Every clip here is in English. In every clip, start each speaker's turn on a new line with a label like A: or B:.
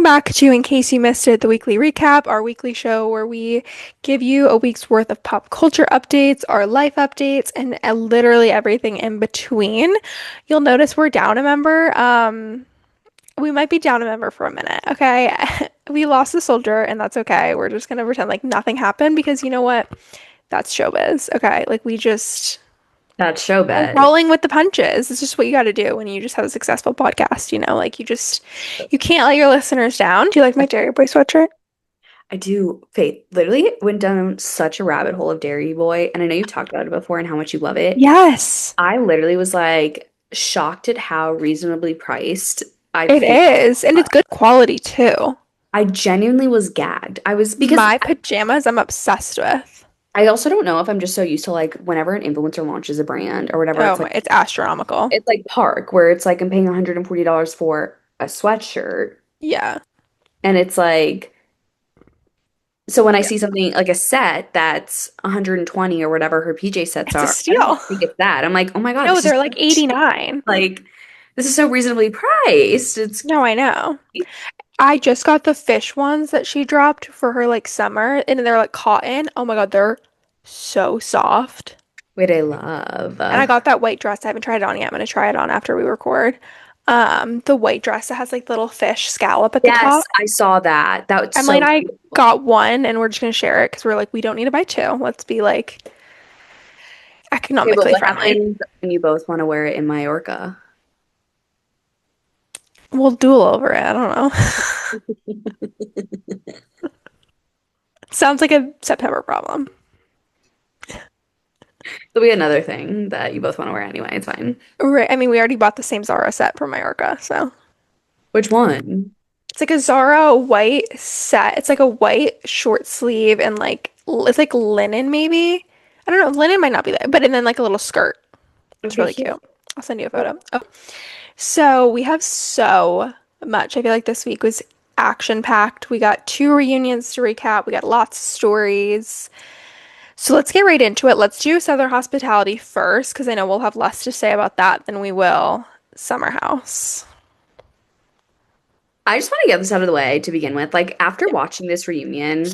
A: back to In Case You Missed It, the weekly recap, our weekly show where we give you a week's worth of pop culture updates, our life updates, and literally everything in between. You'll notice we're down a member. We might be down a member for a minute, okay? We lost a soldier, and that's okay. We're just gonna pretend like nothing happened because you know what? That's showbiz, okay? Like
B: That's
A: we're
B: showbiz.
A: rolling with the punches. It's just what you got to do when you just have a successful podcast, Like you can't let your listeners down. Do you like my Dairy Boy sweatshirt?
B: I do. Faith literally went down such a rabbit hole of Dairy Boy, and I know you've talked about it before and how much you love it.
A: Yes,
B: I literally was like shocked at how reasonably priced I
A: it
B: feel.
A: is. And it's good quality too.
B: I genuinely was gagged. I was because
A: My pajamas, I'm obsessed with.
B: I also don't know if I'm just so used to like whenever an influencer launches a brand or whatever,
A: Oh my, it's astronomical.
B: it's like Park where it's like I'm paying $140 for a sweatshirt,
A: Yeah.
B: and it's like so when I
A: Yeah.
B: see something like a set that's 120 or whatever her PJ sets
A: It's a
B: are, I don't
A: steal.
B: even think it's that. I'm like, oh my God,
A: No,
B: this is
A: they're
B: so
A: like
B: cheap.
A: 89.
B: Like this is so reasonably priced. It's
A: No, I know. I just got the fish ones that she dropped for her like summer, and they're like cotton. Oh my God, they're so soft.
B: what I love.
A: And I got that white dress. I haven't tried it on yet. I'm gonna try it on after we record. The white dress that has like little fish scallop at the top.
B: Yes, I saw that. That was
A: Emily and
B: so
A: I
B: beautiful.
A: got one, and we're just gonna share it because we're like, we don't need to buy two. Let's be like
B: Okay, but
A: economically
B: what
A: friendly.
B: happens when you both want to wear it in Mallorca?
A: We'll duel over it. I don't know. Sounds like a September problem.
B: It'll be another thing that you both want to wear anyway. It's fine.
A: Right. I mean, we already bought the same Zara set for Mallorca, so
B: Which one?
A: it's like a Zara white set. It's like a white short sleeve and like it's like linen maybe. I don't know. Linen might not be that, but and then like a little skirt. It's
B: Okay,
A: really
B: cute.
A: cute. I'll send you a photo. Oh, so we have so much. I feel like this week was action packed. We got two reunions to recap. We got lots of stories. So let's get right into it. Let's do Southern Hospitality first, because I know we'll have less to say about that than we will Summer House.
B: I just want to get this out of the way to begin with. Like, after watching this reunion,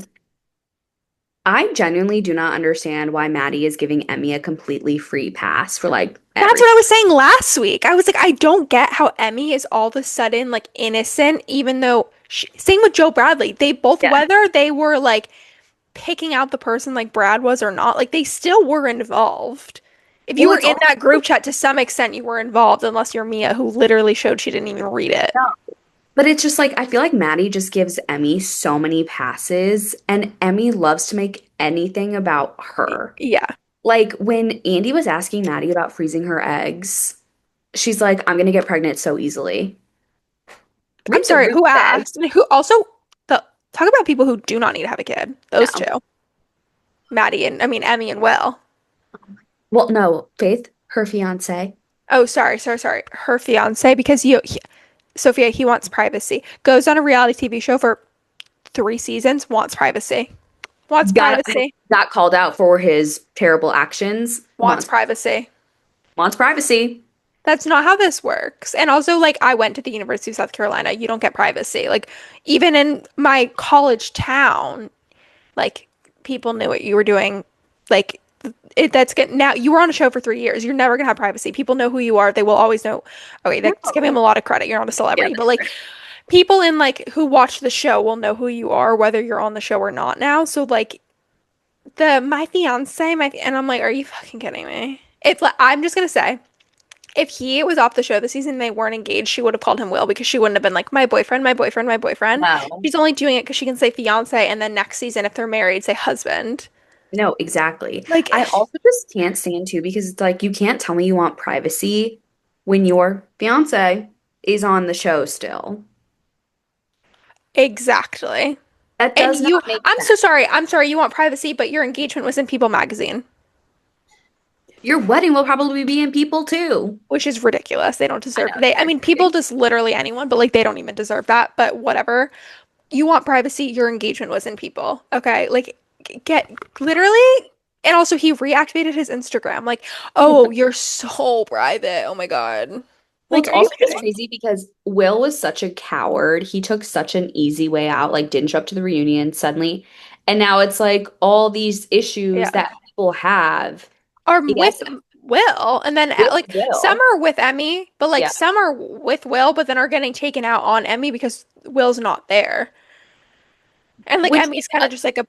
B: I genuinely do not understand why Maddie is giving Emmy a completely free pass for like
A: That's what I
B: everything.
A: was saying last week. I was like, I don't get how Emmy is all of a sudden like innocent, even though same with Joe Bradley. They both,
B: Yeah.
A: whether they were like picking out the person like Brad was or not, like they still were involved. If you
B: Well,
A: were
B: it's
A: in
B: also
A: that group chat, to some extent, you were involved, unless you're Mia, who literally showed she didn't even read it.
B: no. But it's just like I feel like Maddie just gives Emmy so many passes, and Emmy loves to make anything about her.
A: Yeah.
B: Like when Andy was asking Maddie about freezing her eggs, she's like, I'm gonna get pregnant so easily.
A: I'm
B: Read the
A: sorry,
B: room
A: who
B: then.
A: asked? And who also the talk about people who do not need to have a kid. Those
B: No.
A: two. Maddie and I mean Emmy and Will.
B: Well, no, Faith, her fiance.
A: Oh, sorry. Her fiance, because Sophia, he wants privacy. Goes on a reality TV show for 3 seasons, wants privacy. Wants
B: got
A: privacy.
B: got called out for his terrible actions.
A: Wants privacy.
B: Wants privacy.
A: That's not how this works. And also, like, I went to the University of South Carolina. You don't get privacy. Like, even in my college town, like, people knew what you were doing. Like, that's good. Now, you were on a show for 3 years. You're never gonna have privacy. People know who you are. They will always know. Okay, that's giving
B: No.
A: him a lot of credit. You're not a
B: Yeah,
A: celebrity, but
B: that's
A: like,
B: fair.
A: people in like who watch the show will know who you are, whether you're on the show or not now. So like, my fiance, and I'm like, are you fucking kidding me? It's like, I'm just gonna say, if he was off the show this season and they weren't engaged, she would have called him Will, because she wouldn't have been like, my boyfriend, my boyfriend, my boyfriend.
B: No.
A: She's only doing it because she can say fiance, and then next season, if they're married, say husband.
B: No, exactly.
A: Like,
B: I also just can't stand too because it's like you can't tell me you want privacy when your fiance is on the show still.
A: exactly.
B: That
A: And
B: does
A: you,
B: not make
A: I'm so
B: sense.
A: sorry. I'm sorry you want privacy, but your engagement was in People magazine,
B: Your wedding will probably be in People too.
A: which is ridiculous. They don't
B: I
A: deserve
B: know,
A: they I
B: it's
A: mean,
B: very
A: People just literally anyone, but like they don't even deserve that, but whatever. You want privacy, your engagement was in People. Okay? Like get literally, and also he reactivated his Instagram. Like, "Oh, you're so private. Oh my God."
B: Well,
A: Like,
B: it's
A: are you
B: also just
A: kidding?
B: crazy because Will was such a coward. He took such an easy way out, like didn't show up to the reunion suddenly. And now it's like all these issues
A: Yeah.
B: that people have.
A: Or
B: I guess
A: with Will, and then
B: with
A: like some
B: Will.
A: are with Emmy, but like
B: Yeah.
A: some are with Will, but then are getting taken out on Emmy because Will's not there. And like
B: Which
A: Emmy's kind of just like a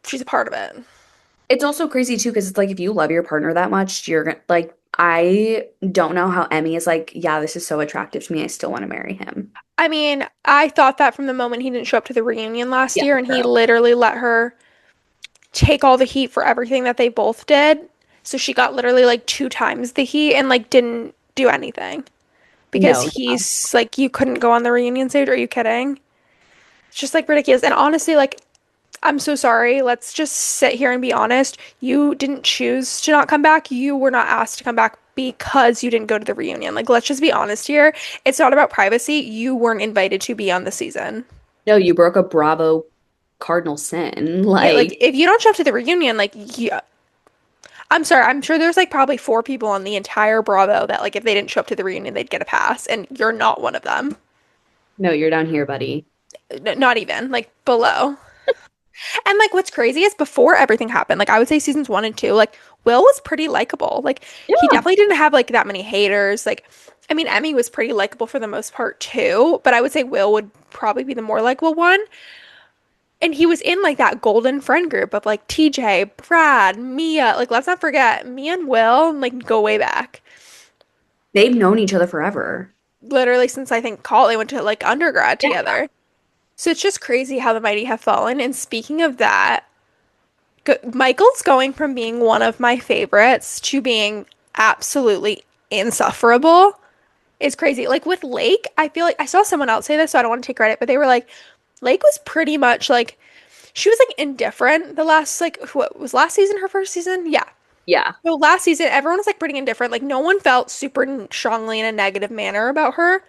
A: she's a part of it.
B: it's also crazy too, because it's like if you love your partner that much, you're gonna like I don't know how Emmy is like, yeah, this is so attractive to me. I still want to marry him.
A: I mean, I thought that from the moment he didn't show up to the reunion last
B: Yeah,
A: year, and he
B: true.
A: literally let her take all the heat for everything that they both did. So she got literally like two times the heat and like didn't do anything because
B: No,
A: he's like, you couldn't go on the reunion stage. Are you kidding? It's just like ridiculous. And honestly, like, I'm so sorry. Let's just sit here and be honest. You didn't choose to not come back. You were not asked to come back because you didn't go to the reunion. Like, let's just be honest here. It's not about privacy. You weren't invited to be on the season.
B: no, you broke a Bravo cardinal sin.
A: Yeah, like
B: Like,
A: if you don't show up to the reunion, like yeah, I'm sorry. I'm sure there's like probably four people on the entire Bravo that like if they didn't show up to the reunion, they'd get a pass, and you're not one of them.
B: no, you're down here, buddy.
A: Not even like below. And like what's crazy is before everything happened, like I would say seasons one and two, like Will was pretty likable. Like he
B: Yeah.
A: definitely didn't have like that many haters. Like I mean, Emmy was pretty likable for the most part too, but I would say Will would probably be the more likable one. And he was in like that golden friend group of like TJ, Brad, Mia. Like let's not forget Mia and Will like go way back.
B: They've known each other forever.
A: Literally since I think college, they went to like undergrad
B: Yeah.
A: together. So it's just crazy how the mighty have fallen. And speaking of that, Michael's going from being one of my favorites to being absolutely insufferable is crazy. Like with Lake, I feel like I saw someone else say this, so I don't want to take credit, but they were like, Lake was pretty much like she was like indifferent the last like what was last season her first season? Yeah.
B: Yeah,
A: So last season everyone was like pretty indifferent. Like no one felt super strongly in a negative manner about her.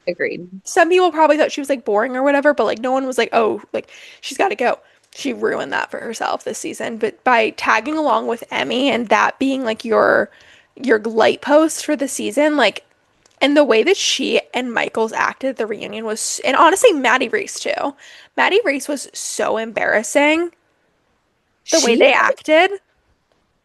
B: agreed.
A: Some people probably thought she was like boring or whatever, but like no one was like, oh, like she's got to go. She ruined that for herself this season. But by tagging along with Emmy and that being like your light post for the season, like and the way that she and Michaels acted at the reunion was, and honestly, Maddie Reese too. Maddie Reese was so embarrassing the way
B: She,
A: they acted.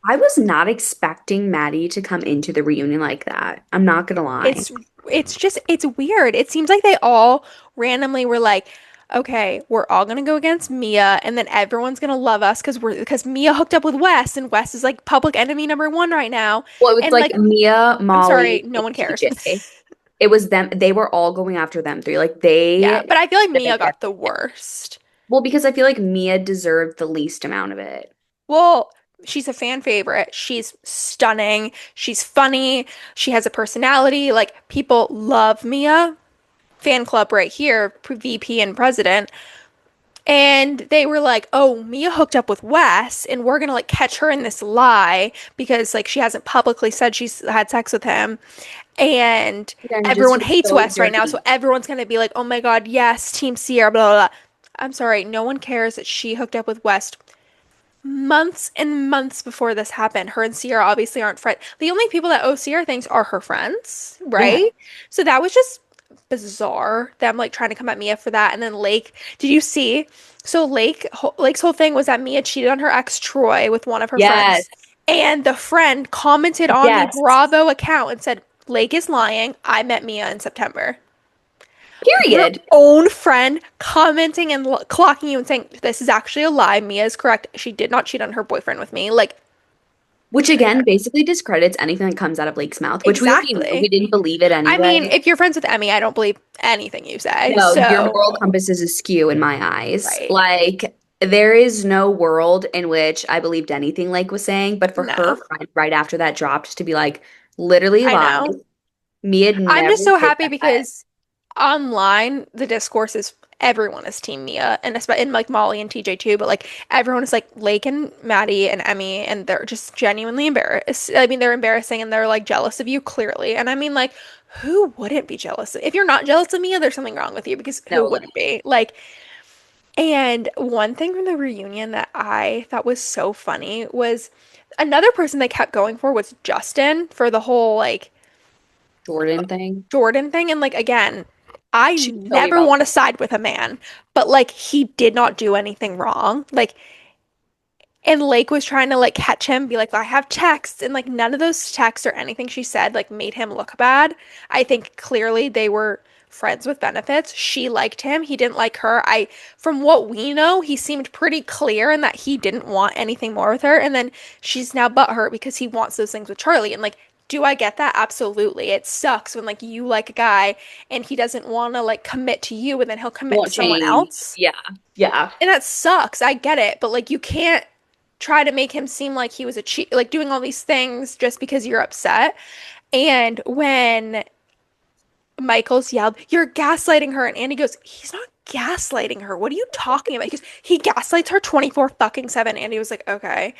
B: I was not expecting Maddie to come into the reunion like that. I'm not gonna lie.
A: It's it's just it's weird. It seems like they all randomly were like, okay, we're all gonna go against Mia, and then everyone's gonna love us because Mia hooked up with Wes, and Wes is like public enemy number one right now.
B: Well, it was
A: And
B: like
A: like,
B: Mia,
A: I'm sorry,
B: Molly,
A: no
B: and
A: one cares.
B: TJ. It was them. They were all going after them three. Like
A: Yeah,
B: they
A: but I feel like
B: did
A: Mia got the
B: everything.
A: worst.
B: Well, because I feel like Mia deserved the least amount of it.
A: Well, she's a fan favorite. She's stunning. She's funny. She has a personality. Like people love Mia. Fan club right here, VP and president. And they were like, "Oh, Mia hooked up with Wes, and we're gonna like catch her in this lie because like she hasn't publicly said she's had sex with him." And
B: Then just
A: everyone
B: was
A: hates
B: so
A: Wes right now, so
B: dirty.
A: everyone's gonna be like, "Oh my God, yes, Team Sierra." Blah blah blah. I'm sorry, no one cares that she hooked up with Wes months and months before this happened. Her and Sierra obviously aren't friends. The only people that owe Sierra things are her friends,
B: Yeah.
A: right? So that was just bizarre. Them like trying to come at Mia for that. And then Lake, did you see? So Lake's whole thing was that Mia cheated on her ex Troy with one of her
B: Yes.
A: friends. And the friend commented on the
B: Yes.
A: Bravo account and said, Lake is lying. I met Mia in September. Your
B: Period.
A: own friend commenting and clocking you and saying, this is actually a lie. Mia is correct. She did not cheat on her boyfriend with me. Like,
B: Which again basically discredits anything that comes out of Lake's mouth, which we already knew. We
A: exactly.
B: didn't believe it
A: I mean,
B: anyway.
A: if you're friends with Emmy, I don't believe anything you say.
B: No, your
A: So,
B: moral compass is askew in my eyes.
A: right.
B: Like, there is no world in which I believed anything Lake was saying, but for her
A: No,
B: friend right after that dropped to be like, literally
A: I
B: lies.
A: know.
B: Me had
A: I'm
B: never
A: just so
B: did
A: happy
B: that.
A: because online the discourse is everyone is Team Mia and especially and like Molly and TJ too, but like everyone is like Lake and Maddie and Emmy and they're just genuinely embarrassed. I mean, they're embarrassing and they're like jealous of you clearly. And I mean like who wouldn't be jealous? If you're not jealous of Mia, there's something wrong with you because who
B: No,
A: wouldn't be? Like and one thing from the reunion that I thought was so funny was another person they kept going for was Justin for the whole like
B: Jordan thing.
A: Jordan thing. And like, again, I
B: She told me
A: never
B: about
A: want to
B: that.
A: side with a man, but like, he did not do anything wrong. Like, and Lake was trying to like catch him, be like, I have texts. And like, none of those texts or anything she said like made him look bad. I think clearly they were friends with benefits. She liked him. He didn't like her. From what we know, he seemed pretty clear in that he didn't want anything more with her. And then she's now butthurt because he wants those things with Charlie. And like, do I get that? Absolutely. It sucks when like you like a guy and he doesn't want to like commit to you and then he'll commit to
B: Won't
A: someone
B: change.
A: else.
B: Yeah. Yeah.
A: And that sucks. I get it. But like, you can't try to make him seem like he was a cheat, like doing all these things just because you're upset. And when Michael's yelled, "You're gaslighting her," and Andy goes, "He's not gaslighting her. What are you talking about?" Because he gaslights her 24 fucking 7. Andy was like, "Okay."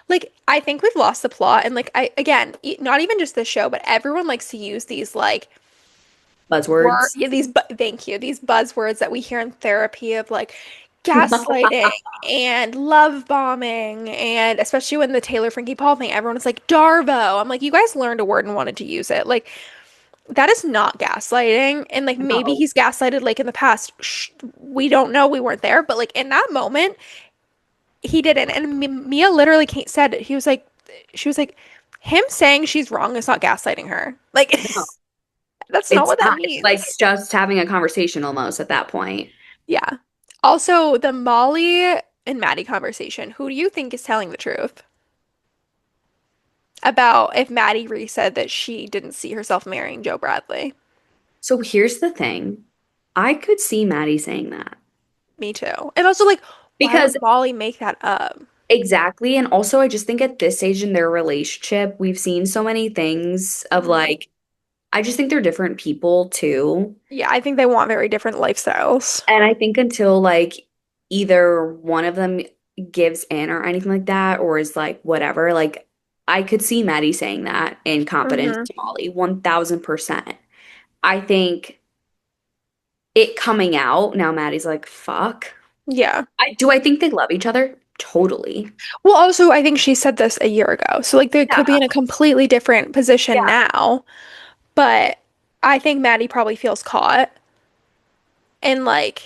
A: Like, I think we've lost the plot. And like, again, not even just the show, but everyone likes to use these like
B: Buzzwords.
A: yeah, thank you, these buzzwords that we hear in therapy of like gaslighting and love bombing, and especially when the Taylor Frankie Paul thing, everyone was like Darvo. I'm like, you guys learned a word and wanted to use it. Like, that is not gaslighting. And like, maybe
B: No,
A: he's gaslighted like in the past. We don't know. We weren't there. But like, in that moment, he didn't. And Mia literally said it. She was like, him saying she's wrong is not gaslighting her. Like,
B: no,
A: that's not
B: it's
A: what that
B: not. It's like
A: means.
B: just having a conversation almost at that point.
A: Yeah. Also, the Molly and Maddie conversation. Who do you think is telling the truth about if Maddie Ree said that she didn't see herself marrying Joe Bradley?
B: So here's the thing. I could see Maddie saying that
A: Me too. And also, like, why
B: because
A: would Molly make that up?
B: exactly. And also, I just think at this stage in their relationship, we've seen so many things of
A: Mhm.
B: like, I just think they're different people too.
A: Yeah, I think they want very different lifestyles.
B: And I think until like either one of them gives in or anything like that, or is like whatever, like I could see Maddie saying that in confidence
A: Hmm.
B: to Molly, 1000%. I think it coming out, now Maddie's like, fuck.
A: Yeah.
B: I think they love each other? Totally.
A: Well, also, I think she said this a year ago. So, like, they could be
B: Yeah.
A: in a completely different position
B: Yeah.
A: now. But I think Maddie probably feels caught. And, like,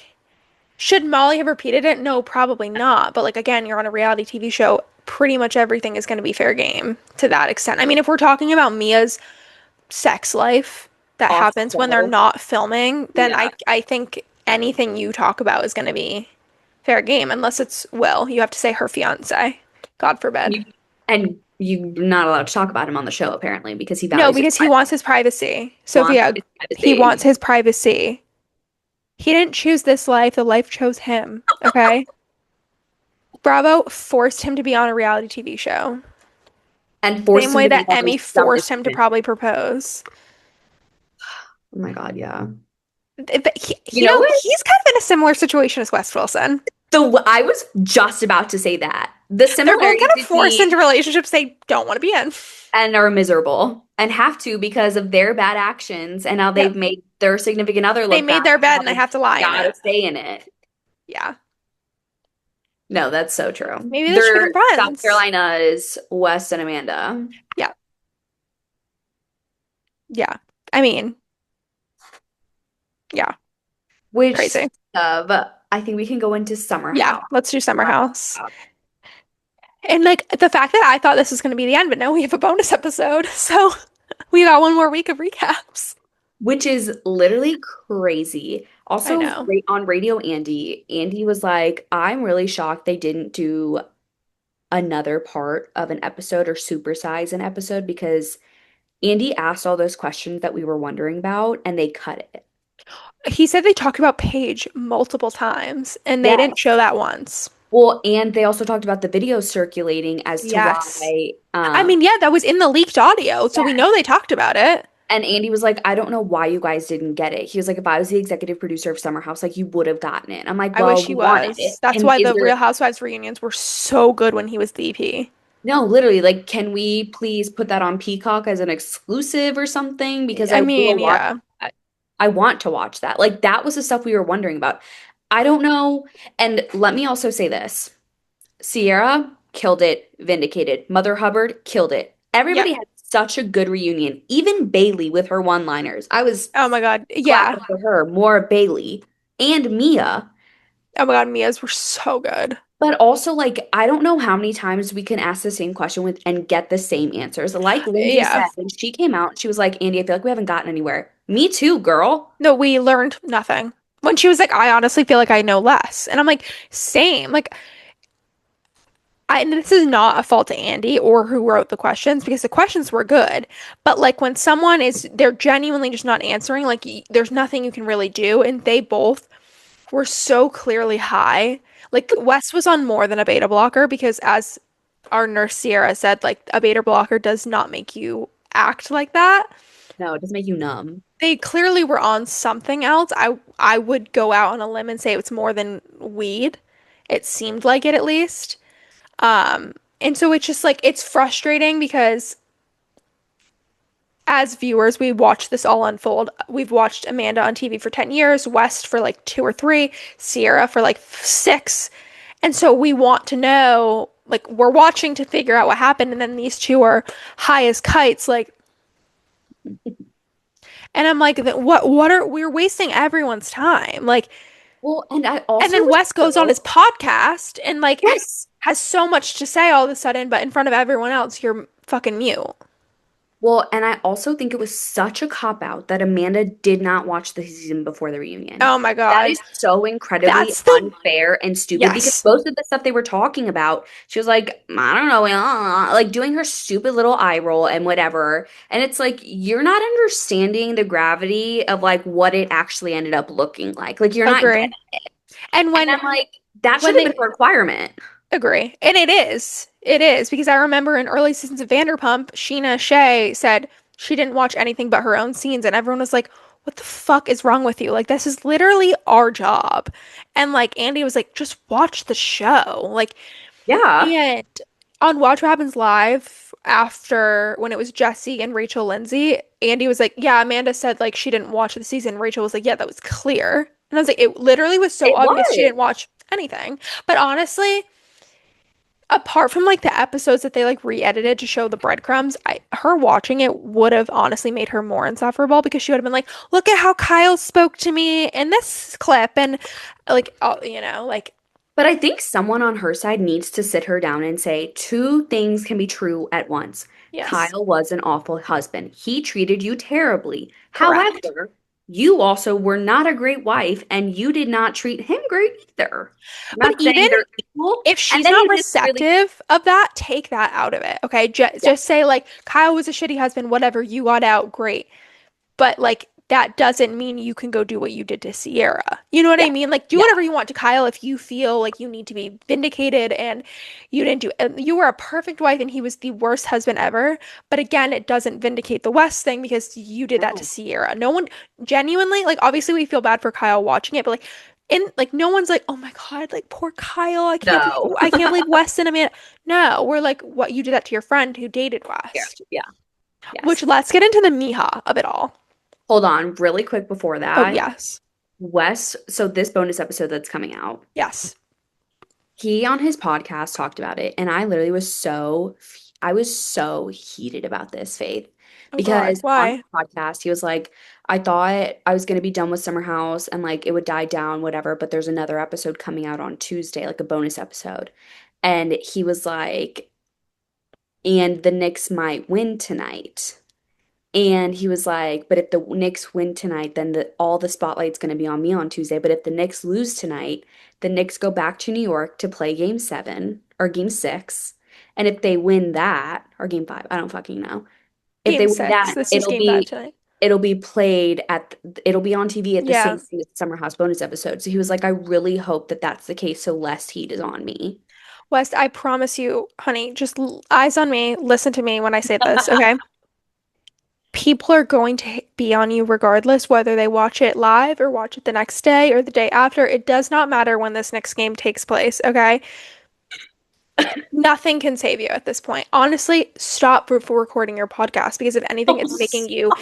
A: should Molly have repeated it? No, probably not. But like, again, you're on a reality TV show. Pretty much everything is going to be fair game to that extent. I mean, if we're talking about Mia's sex life that
B: Off
A: happens when they're
B: show.
A: not filming, then
B: Yeah.
A: I think anything you talk about is going to be fair game, unless it's Will. You have to say her fiance. God forbid.
B: You, and you're not allowed to talk about him on the show apparently because he
A: No,
B: values his
A: because he
B: privacy.
A: wants his privacy.
B: Wants
A: Sophia,
B: his
A: he wants
B: privacy.
A: his privacy. He didn't choose this life. The life chose him. Okay. Bravo forced him to be on a reality TV show.
B: And forced
A: Same
B: him
A: way
B: to be
A: that
B: all
A: Emmy
B: those
A: forced
B: dumbest
A: him to
B: women.
A: probably propose.
B: Oh my God, yeah. You
A: You
B: know
A: know,
B: what?
A: he's kind of in a similar situation as Wes Wilson.
B: So I was just about to say that. The
A: They're both kind
B: similarities
A: of forced
B: between
A: into relationships they don't want to be in.
B: and are miserable and have to because of their bad actions and how they've
A: Yep.
B: made their significant other
A: They
B: look bad
A: made their
B: and
A: bed
B: how
A: and they
B: they
A: have to lie in
B: gotta
A: it.
B: stay in it.
A: Yeah.
B: No, that's so true.
A: Maybe they should become
B: They're South
A: friends.
B: Carolina's Wes and Amanda,
A: Yeah. Yeah. I mean, yeah.
B: which
A: Crazy.
B: of I think we can go into Summer
A: Yeah.
B: House.
A: Let's do Summer House. And like, the fact that I thought this was going to be the end, but no, we have a bonus episode. So we got one more week of recaps.
B: Which is literally crazy.
A: I
B: Also,
A: know.
B: on Radio Andy was like, I'm really shocked they didn't do another part of an episode or supersize an episode because Andy asked all those questions that we were wondering about and they cut it.
A: He said they talked about Paige multiple times and they didn't
B: Yes.
A: show that once.
B: Well, and they also talked about the videos circulating as to
A: Yes.
B: why,
A: I mean, yeah, that was in the leaked audio, so we
B: yeah.
A: know they talked about it.
B: And Andy was like, I don't know why you guys didn't get it. He was like, if I was the executive producer of Summer House, like you would have gotten it. I'm like,
A: I wish
B: well,
A: he
B: we wanted
A: was.
B: it.
A: That's
B: Can
A: why
B: is
A: the Real
B: there
A: Housewives reunions were so good when he was the EP.
B: no, literally, like, can we please put that on Peacock as an exclusive or something? Because
A: I
B: I
A: mean,
B: will watch
A: yeah.
B: that. I want to watch that. Like, that was the stuff we were wondering about. I don't know. And let me also say this. Sierra killed it, vindicated. Mother Hubbard killed it.
A: Yep.
B: Everybody had such a good reunion. Even Bailey with her one-liners. I was
A: Oh my God. Yeah.
B: clapping for her, more Bailey and Mia.
A: Oh my God, Mia's were so good.
B: But also, like, I don't know how many times we can ask the same question with and get the same answers. Like Lindsay
A: Yeah.
B: said, when she came out, she was like, Andy, I feel like we haven't gotten anywhere. Me too, girl.
A: No, we learned nothing. When she was like, I honestly feel like I know less. And I'm like, same. Like, and this is not a fault to Andy or who wrote the questions because the questions were good. But like when someone is, they're genuinely just not answering, like there's nothing you can really do. And they both were so clearly high. Like Wes was on more than a beta blocker because as our nurse Sierra said, like a beta blocker does not make you act like that.
B: No, it doesn't make you numb.
A: They clearly were on something else. I would go out on a limb and say it's more than weed. It seemed like it at least. And so it's just like it's frustrating because as viewers, we watch this all unfold. We've watched Amanda on TV for 10 years, West for like 2 or 3, Sierra for like 6. And so we want to know, like, we're watching to figure out what happened. And then these two are high as kites, like, and I'm like, what are, we're wasting everyone's time. Like,
B: Well, and I
A: and
B: also
A: then
B: was
A: Wes goes on his
B: so,
A: podcast and like
B: yes.
A: has so much to say all of a sudden, but in front of everyone else, you're fucking mute.
B: Well, and I also think it was such a cop out that Amanda did not watch the season before the reunion.
A: Oh my
B: That
A: God.
B: is so incredibly
A: That's the
B: unfair and stupid because
A: yes.
B: most of the stuff they were talking about, she was like, I don't know, like doing her stupid little eye roll and whatever. And it's like, you're not understanding the gravity of like what it actually ended up looking like. Like, you're not getting
A: Agree.
B: it.
A: And
B: And I'm like, that
A: when
B: should have been
A: they
B: a requirement.
A: agree. And it is. It is because I remember in early seasons of Vanderpump, Sheena Shea said she didn't watch anything but her own scenes and everyone was like, "What the fuck is wrong with you? Like this is literally our job." And like Andy was like, "Just watch the show." Like
B: Yeah.
A: and on Watch What Happens Live, after when it was Jesse and Rachel Lindsay, Andy was like, "Yeah, Amanda said like she didn't watch the season." Rachel was like, "Yeah, that was clear." And I was like, "It literally was so
B: It
A: obvious she
B: was.
A: didn't watch anything." But honestly, apart from like the episodes that they like re-edited to show the breadcrumbs, her watching it would have honestly made her more insufferable because she would have been like, "Look at how Kyle spoke to me in this clip," and like, oh, like
B: But I think someone on her side needs to sit her down and say two things can be true at once.
A: yes,
B: Kyle was an awful husband. He treated you terribly.
A: correct.
B: However, you also were not a great wife and you did not treat him great either. I'm
A: But
B: not saying
A: even
B: they're equal.
A: if
B: And
A: she's
B: then
A: not
B: he just really,
A: receptive of that, take that out of it. Okay.
B: yeah,
A: Just say, like, Kyle was a shitty husband, whatever, you got out, great. But, like, that doesn't mean you can go do what you did to Sierra. You know what
B: yeah,
A: I mean? Like, do
B: yeah.
A: whatever you want to Kyle if you feel like you need to be vindicated and you didn't do, and you were a perfect wife and he was the worst husband ever. But again, it doesn't vindicate the West thing because you did that to
B: No,
A: Sierra. No one genuinely, like, obviously we feel bad for Kyle watching it, but like, in like no one's like, oh my God, like poor Kyle.
B: no.
A: I can't believe West and Amanda. No, we're like, what you did that to your friend who dated
B: Yeah,
A: West.
B: yeah,
A: Which
B: yes.
A: let's get into the Miha of it all.
B: Hold on, really quick before
A: Oh
B: that.
A: yes.
B: Wes, so this bonus episode that's coming out.
A: Yes.
B: He on his podcast talked about it, and I literally I was so heated about this, Faith,
A: Oh God.
B: because on his
A: Why?
B: podcast, he was like, I thought I was gonna be done with Summer House and like it would die down, whatever, but there's another episode coming out on Tuesday, like a bonus episode. And he was like, and the Knicks might win tonight. And he was like, but if the Knicks win tonight, then all the spotlight's going to be on me on Tuesday. But if the Knicks lose tonight, the Knicks go back to New York to play game 7 or game 6. And if they win that, or game 5, I don't fucking know. If
A: Game
B: they win
A: six.
B: that,
A: This is game five tonight.
B: it'll be on TV at the same
A: Yeah.
B: time as the Summer House bonus episode. So he was like, I really hope that that's the case so less heat is on me.
A: West, I promise you, honey, just eyes on me. Listen to me when I say this, okay? People are going to be on you regardless, whether they watch it live or watch it the next day or the day after. It does not matter when this next game takes place, okay? Nothing can save you at this point. Honestly, stop for recording your podcast because if anything, it's making you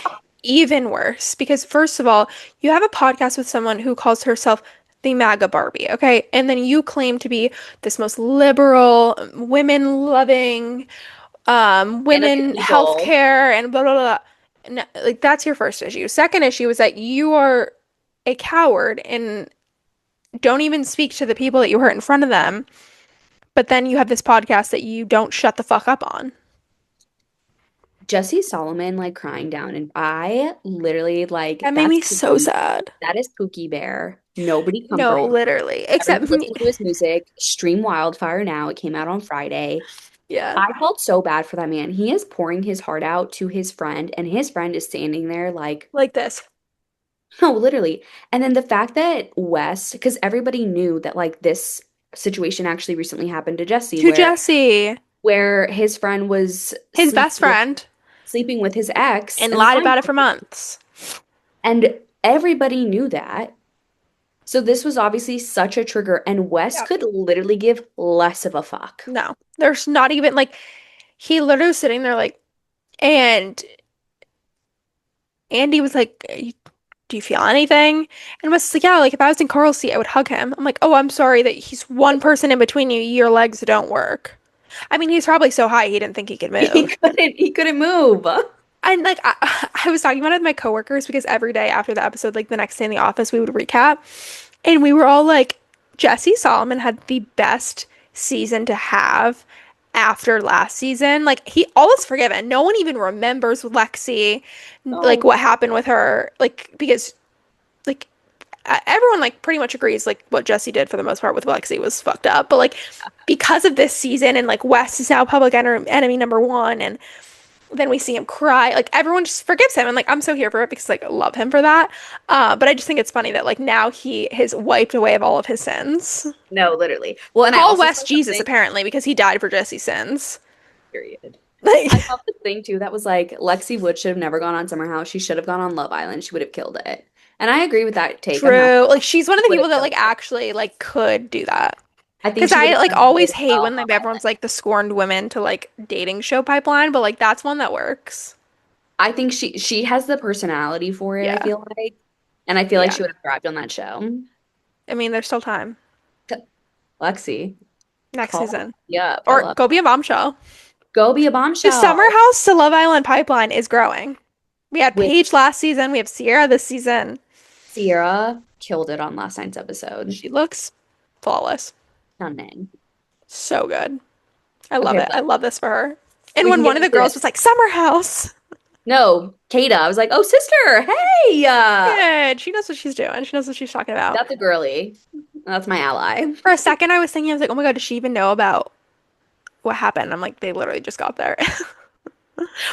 A: even worse. Because first of all, you have a podcast with someone who calls herself the MAGA Barbie, okay? And then you claim to be this most liberal, women loving,
B: And it's
A: women
B: illegal.
A: healthcare and blah blah blah. No, like that's your first issue. Second issue is that you are a coward and don't even speak to the people that you hurt in front of them. But then you have this podcast that you don't shut the fuck up on.
B: Jesse Solomon like crying down, and I literally like
A: That made me so
B: Pookie.
A: sad.
B: That is Pookie Bear. Nobody
A: No,
B: comforted.
A: literally, except
B: Everyone
A: me.
B: listen to his music. Stream Wildfire now. It came out on Friday.
A: Yeah,
B: I felt so bad for that man. He is pouring his heart out to his friend, and his friend is standing there like,
A: like this.
B: no, literally. And then the fact that Wes, because everybody knew that like this situation actually recently happened to Jesse,
A: To
B: where
A: Jesse,
B: his friend was
A: his best friend,
B: sleeping with his ex
A: and
B: in the
A: lied about it
B: final,
A: for months.
B: and everybody knew that. So this was obviously such a trigger, and Wes
A: Yeah.
B: could literally give less of a fuck.
A: No, there's not even like he literally was sitting there like, and Andy was like, "Do you feel anything?" And was like, "Yeah, like if I was in Carl's seat, I would hug him." I'm like, "Oh, I'm sorry that he's one person in between you. Your legs don't work." I mean, he's probably so high he didn't think he could move.
B: He couldn't move.
A: And like I was talking about it with my coworkers because every day after the episode, like the next day in the office, we would recap, and we were all like, Jesse Solomon had the best season to have after last season. Like he all is forgiven. No one even remembers Lexi, like
B: Oh,
A: what happened with her, like because like everyone like pretty much agrees like what Jesse did for the most part with Lexi was fucked up. But like because of this season and like West is now public enemy number one and then we see him cry. Like everyone just forgives him, and like I'm so here for it because like I love him for that. But I just think it's funny that like now he has wiped away of all of his sins.
B: no, literally. Well, and I
A: Call
B: also saw
A: West Jesus
B: something,
A: apparently because he died for Jesse's sins.
B: period.
A: Like
B: I saw this thing too that was like Lexi Wood should have never gone on Summer House. She should have gone on Love Island. She would have killed it. And I agree with that take. I'm not
A: true. Like she's one of the
B: would
A: people
B: have
A: that
B: killed
A: like
B: it.
A: actually like could do that.
B: I think
A: Because
B: she would
A: I
B: have
A: like
B: done
A: always
B: really
A: hate
B: well on
A: when like
B: Love
A: everyone's
B: Island.
A: like the scorned women to like dating show pipeline, but like that's one that works.
B: I think she has the personality for it, I
A: Yeah.
B: feel like. And I feel like
A: Yeah.
B: she would have thrived on that show.
A: I mean, there's still time.
B: Lexi,
A: Next
B: call
A: season.
B: me up. I
A: Or
B: love
A: go be
B: that.
A: a bombshell.
B: Go be a
A: The Summer
B: bombshell.
A: House to Love Island pipeline is growing. We had
B: With
A: Paige last season. We have Sierra this season.
B: Sierra killed it on last night's episode.
A: She looks flawless.
B: Stunning.
A: So good. I love
B: Okay,
A: it. I love this for her. And
B: we
A: when
B: can get
A: one of the
B: into
A: girls was like, Summer House.
B: no, Kata. I was like, oh, sister, hey,
A: Good. She knows what she's doing. She knows what she's talking about.
B: that's a girly. That's my ally.
A: For a second, I was thinking, I was like, oh my God, does she even know about what happened? I'm like, they literally just got there.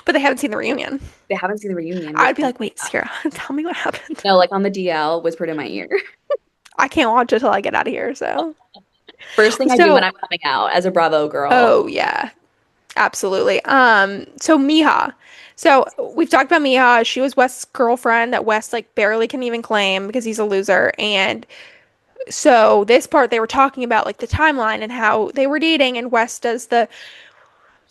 A: But they haven't seen the reunion.
B: They haven't seen the reunion.
A: I'd be like, wait, Sierra, tell me what happened.
B: No, like on the DL, whispered in my ear.
A: I can't watch it till I get out of here. So,
B: First thing I do when
A: so,
B: I'm coming out as a Bravo girl.
A: oh yeah, absolutely. So Miha. So we've talked about Miha. She was West's girlfriend that West like barely can even claim because he's a loser. And so this part they were talking about like the timeline and how they were dating and West does the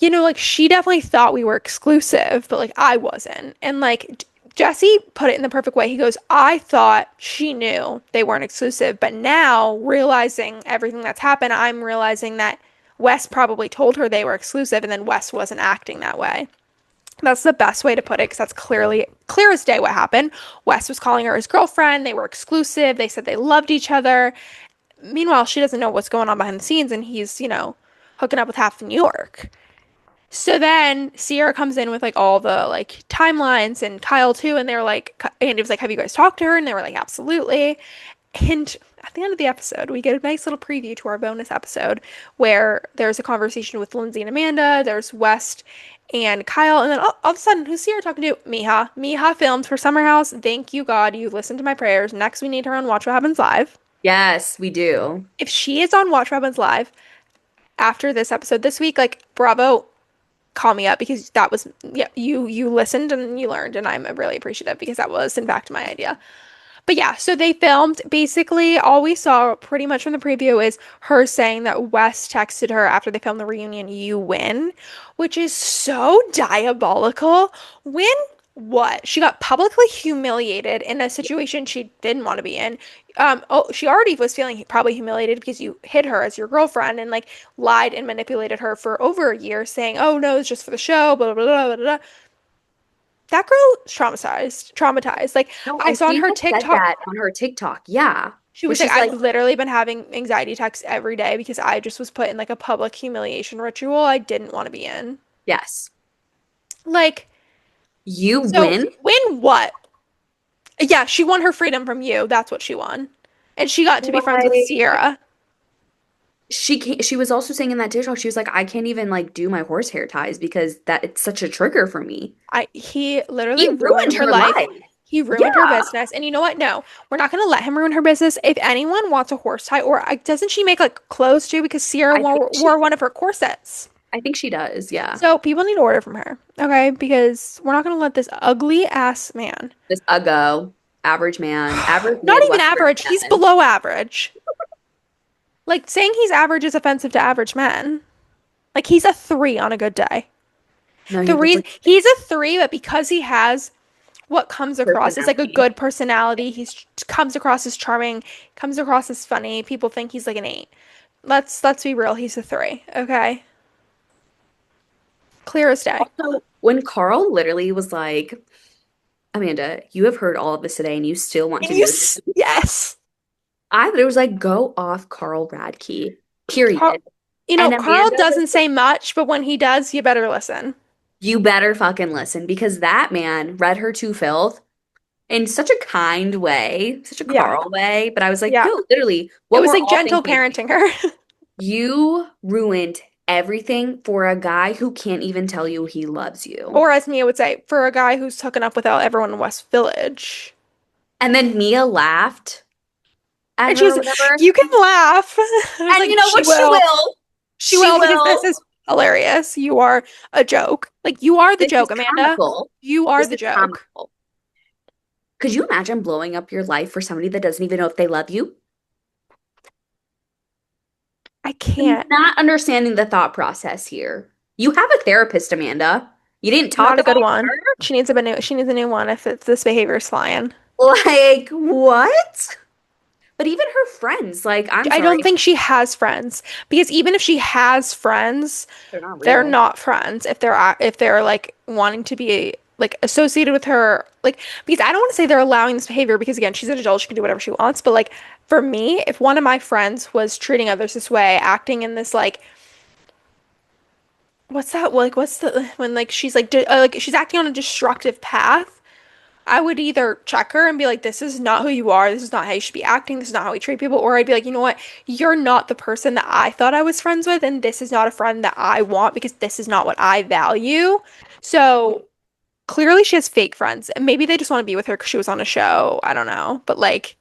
A: like she definitely thought we were exclusive, but like I wasn't. And like Jesse put it in the perfect way. He goes, I thought she knew they weren't exclusive, but now realizing everything that's happened, I'm realizing that Wes probably told her they were exclusive and then Wes wasn't acting that way. That's the best way to put it because that's clearly clear as day what happened. Wes was calling her his girlfriend. They were exclusive. They said they loved each other. Meanwhile, she doesn't know what's going on behind the scenes and he's hooking up with half New York. So then Sierra comes in with like all the like timelines and Kyle too, and they're like, Andy was like, "Have you guys talked to her?" And they were like, "Absolutely." And at the end of the episode, we get a nice little preview to our bonus episode where there's a conversation with Lindsay and Amanda. There's West and Kyle, and then all of a sudden, who's Sierra talking to? Miha. Miha filmed for Summer House. Thank you, God, you listened to my prayers. Next, we need her on Watch What Happens Live.
B: Yes, we do.
A: If she is on Watch What Happens Live after this episode this week, like bravo, call me up because that was yeah you listened and you learned and I'm really appreciative because that was in fact my idea. But yeah, so they filmed basically all we saw pretty much from the preview is her saying that Wes texted her after they filmed the reunion, you win, which is so diabolical. Win What? She got publicly humiliated in a situation she didn't want to be in. She already was feeling probably humiliated because you hid her as your girlfriend and like lied and manipulated her for over a year, saying, "Oh no, it's just for the show." Blah blah blah blah blah. That girl is traumatized, traumatized. Like
B: No,
A: I
B: and
A: saw on
B: she
A: her
B: had said
A: TikTok,
B: that on her TikTok. Yeah.
A: she
B: Where
A: was like,
B: she's
A: "I've
B: like,
A: literally been having anxiety attacks every day because I just was put in like a public humiliation ritual I didn't want to be in."
B: yes,
A: Like,
B: you
A: so
B: win.
A: win what? Yeah, she won her freedom from you. That's what she won. And she got to be friends with
B: Like,
A: Sierra.
B: she was also saying in that TikTok, she was like, I can't even like do my horsehair ties because that it's such a trigger for me.
A: He literally
B: He
A: ruined
B: ruined
A: her
B: her
A: life.
B: life.
A: He
B: Yeah.
A: ruined her business. And you know what? No, we're not going to let him ruin her business. If anyone wants a horse tie, or doesn't she make like clothes too? Because Sierra
B: I think
A: wore
B: she
A: one of her corsets.
B: I think she does. Yeah.
A: So people need to order from her, okay? Because we're not going to let this ugly ass man,
B: This Uggo, average man, average
A: not even
B: Midwestern
A: average, he's
B: man.
A: below average. Like saying he's average is offensive to average men. Like he's a three on a good day.
B: No, he
A: The
B: looks
A: reason
B: like
A: he's a three, but because he has what comes across as like a
B: personality.
A: good personality, he's comes across as charming, comes across as funny. People think he's like an eight. Let's be real, he's a three. Okay, clear as day.
B: Also, when Carl literally was like, Amanda, you have heard all of this today and you still want to
A: And
B: be with me.
A: yes,
B: I thought it was like, go off Carl Radke,
A: Carl,
B: period. And
A: Carl
B: Amanda was
A: doesn't say much, but when he does, you better listen.
B: you better fucking listen because that man read her to filth in such a kind way, such a
A: Yeah,
B: Carl way. But I was like,
A: yeah.
B: no, literally,
A: It
B: what
A: was
B: we're
A: like
B: all
A: gentle
B: thinking,
A: parenting her.
B: you ruined everything for a guy who can't even tell you he loves you.
A: Or as Mia would say, for a guy who's hooking up with everyone in West Village.
B: And then Mia laughed at
A: And she
B: her
A: was,
B: or whatever.
A: you can laugh. I was
B: And
A: like,
B: you know
A: she
B: what? She
A: will.
B: will.
A: She
B: She
A: will because this
B: will.
A: is hilarious. You are a joke. Like you are the
B: This is
A: joke, Amanda.
B: comical.
A: You are
B: This
A: the
B: is
A: joke.
B: comical. Could you imagine blowing up your life for somebody that doesn't even know if they love you?
A: I
B: I'm
A: can't.
B: not understanding the thought process here. You have a therapist, Amanda. You didn't talk
A: Not a good
B: about
A: one. She needs a new one if it's this behavior is flying.
B: her? Like, what? But even her friends, like, I'm
A: I
B: sorry,
A: don't think she has friends because even if she has friends,
B: they're not
A: they're
B: real.
A: not friends if they're like wanting to be like associated with her like because I don't want to say they're allowing this behavior because again she's an adult she can do whatever she wants but like for me if one of my friends was treating others this way acting in this like what's that like what's the when like she's acting on a destructive path I would either check her and be like this is not who you are this is not how you should be acting this is not how we treat people or I'd be like you know what you're not the person that I thought I was friends with and this is not a friend that I want because this is not what I value so clearly she has fake friends and maybe they just want to be with her because she was on a show I don't know but like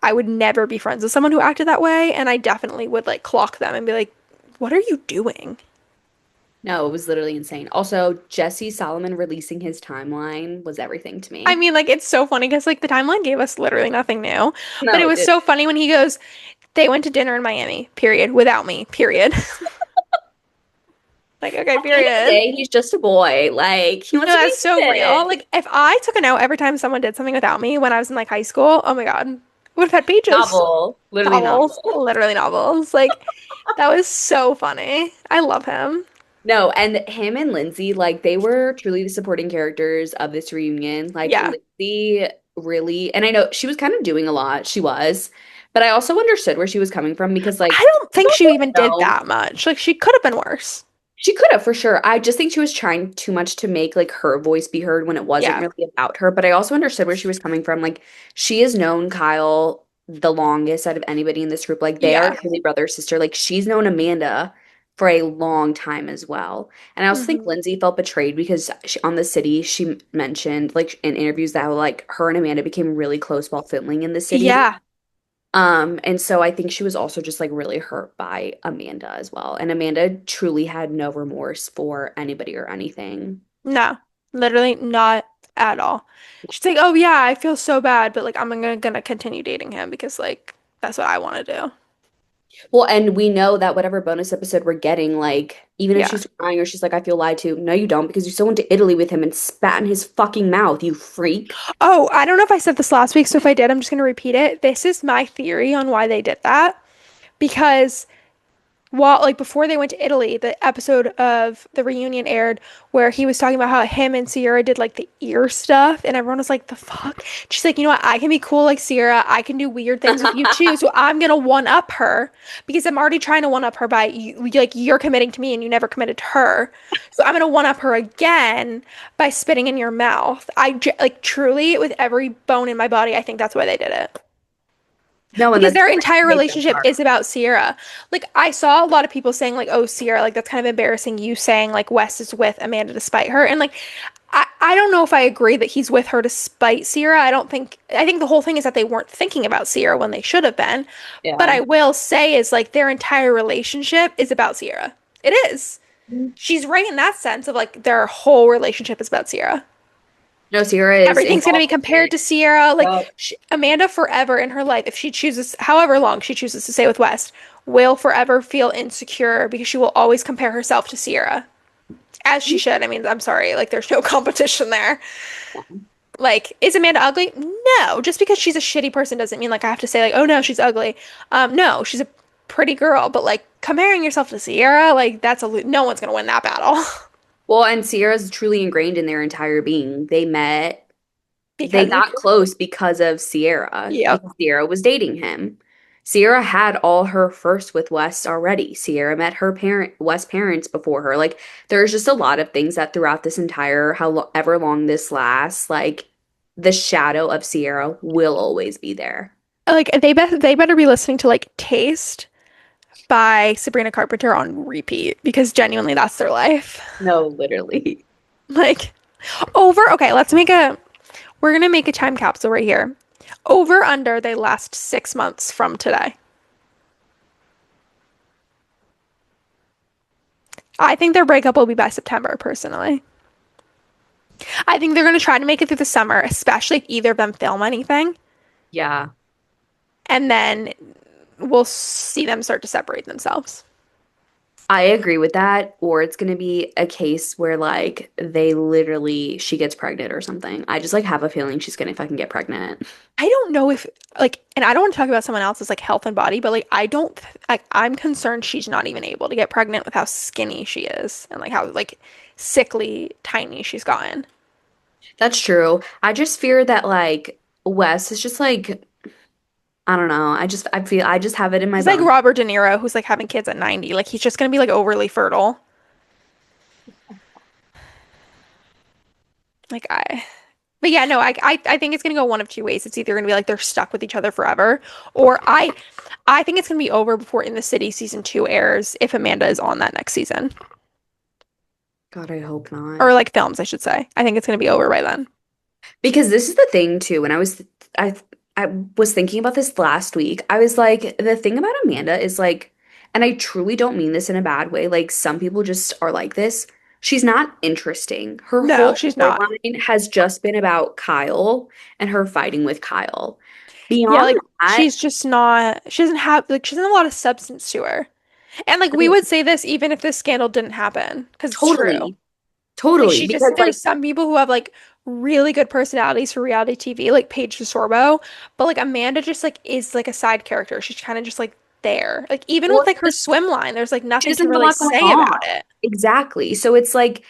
A: I would never be friends with someone who acted that way and I definitely would like clock them and be like what are you doing.
B: No, it was literally insane. Also, Jesse Solomon releasing his timeline was everything to
A: I
B: me.
A: mean, like, it's so funny because, like, the timeline gave us literally nothing new. But
B: No,
A: it
B: it
A: was
B: did.
A: so funny when he goes, they went to dinner in Miami, period, without me, period. Like, okay,
B: At the end of the
A: period.
B: day, he's just a boy. Like, he
A: No,
B: wants to
A: that's so real.
B: babysit.
A: Like, if I took a note every time someone did something without me when I was in, like, high school, oh my God, I would have had pages.
B: Novel. Literally
A: Novels,
B: novel.
A: literally novels. Like, that was so funny. I love him.
B: No, and him and Lindsay, like they were truly the supporting characters of this reunion. Like
A: Yeah.
B: Lindsay really, and I know she was kind of doing a lot, she was, but I also understood where she was coming from because
A: I
B: like
A: don't
B: you
A: think she even
B: don't
A: did
B: know.
A: that much. Like, she could have been worse.
B: She could have for sure. I just think she was trying too much to make like her voice be heard when it wasn't
A: Yeah.
B: really about her. But I also understood where she was coming from. Like she has known Kyle the longest out of anybody in this group. Like they are
A: Yeah.
B: truly brother sister. Like she's known Amanda for a long time as well. And I also think
A: Hmm.
B: Lindsay felt betrayed because on the city she mentioned like in interviews that like her and Amanda became really close while filming in the city.
A: Yeah.
B: And so I think she was also just like really hurt by Amanda as well. And Amanda truly had no remorse for anybody or anything.
A: No, literally not at all. She's like, oh yeah, I feel so bad, but like I'm gonna continue dating him because like that's what I want to do.
B: Well, and we know that whatever bonus episode we're getting, like, even if
A: Yeah.
B: she's crying or she's like, I feel lied to, no, you don't, because you still went to Italy with him and spat in his fucking mouth, you freak.
A: Oh, I don't know if I said this last week, so if I did, I'm just going to repeat it. This is my theory on why they did that. Because while like before they went to Italy, the episode of the reunion aired where he was talking about how him and Sierra did like the ear stuff, and everyone was like, "The fuck?" She's like, "You know what? I can be cool like Sierra. I can do weird things with you too. So I'm gonna one up her because I'm already trying to one up her by like you're committing to me and you never committed to her. So I'm gonna one up her again by spitting in your mouth. Like truly with every bone in my body, I think that's why they did it."
B: No, and
A: Because
B: that's
A: their
B: like
A: entire
B: make them
A: relationship
B: hard.
A: is about Sierra. Like I saw a lot of people saying like, "Oh, Sierra, like that's kind of embarrassing you saying like Wes is with Amanda to spite her." And like I don't know if I agree that he's with her to spite Sierra. I think the whole thing is that they weren't thinking about Sierra when they should have been. But
B: Yeah.
A: I will say is like their entire relationship is about Sierra. It is. She's right in that sense of like their whole relationship is about Sierra.
B: No, Sierra is
A: Everything's going to be
B: involved in
A: compared
B: it.
A: to Sierra. Like
B: Yep.
A: Amanda forever in her life, if she chooses, however long she chooses to stay with West, will forever feel insecure because she will always compare herself to Sierra. As she should. I mean, I'm sorry. Like, there's no competition there. Like, is Amanda ugly? No. Just because she's a shitty person doesn't mean like I have to say like, oh no, she's ugly. No, she's a pretty girl. But like comparing yourself to Sierra, like that's no one's gonna win that battle.
B: Well, and Sierra's truly ingrained in their entire being. They
A: Because,
B: got close because of Sierra,
A: yep.
B: because Sierra was dating him. Sierra had all her firsts with Wes already. Sierra met Wes' parents before her. Like, there's just a lot of things that throughout this entire, however long this lasts, like, the shadow of Sierra will always be there.
A: Like they better be listening to like Taste by Sabrina Carpenter on repeat because genuinely that's their life.
B: No, literally.
A: Like okay, we're gonna make a time capsule right here. Over under they last 6 months from today. I think their breakup will be by September, personally. I think they're gonna try to make it through the summer, especially if either of them film anything,
B: Yeah.
A: and then we'll see them start to separate themselves.
B: I agree with that. Or it's gonna be a case where like she gets pregnant or something. I just like have a feeling she's gonna fucking get pregnant.
A: I don't know if like, and I don't want to talk about someone else's like health and body, but like I don't like I'm concerned she's not even able to get pregnant with how skinny she is and like how like sickly tiny she's gotten.
B: That's true. I just fear that like Wes is just like I don't know. I just have it in my
A: He's like
B: bones.
A: Robert De Niro who's like having kids at 90. Like he's just gonna be like overly fertile. Like I But yeah, no, I think it's gonna go one of two ways. It's either gonna be like they're stuck with each other forever, or I think it's gonna be over before In the City season 2 airs if Amanda is on that next season.
B: God, I hope not.
A: Or like films, I should say. I think it's gonna be over by then.
B: Because this is the thing too, when I I was thinking about this last week. I was like, the thing about Amanda is like, and I truly don't mean this in a bad way, like some people just are like this. She's not interesting. Her
A: No,
B: whole
A: she's not.
B: storyline has just been about Kyle and her fighting with Kyle.
A: Yeah,
B: Beyond
A: like
B: that,
A: she's just not she doesn't have like she doesn't have a lot of substance to her. And like we
B: no,
A: would say this even if this scandal didn't happen, because it's true.
B: totally,
A: Like
B: totally.
A: she just
B: Because like
A: there's some people who have like really good personalities for reality TV, like Paige DeSorbo, but like Amanda just like is like a side character. She's kind of just like there. Like even
B: well,
A: with like her swim line, there's like
B: she
A: nothing
B: doesn't
A: to
B: have a
A: really
B: lot going
A: say
B: on.
A: about it.
B: Exactly. So it's like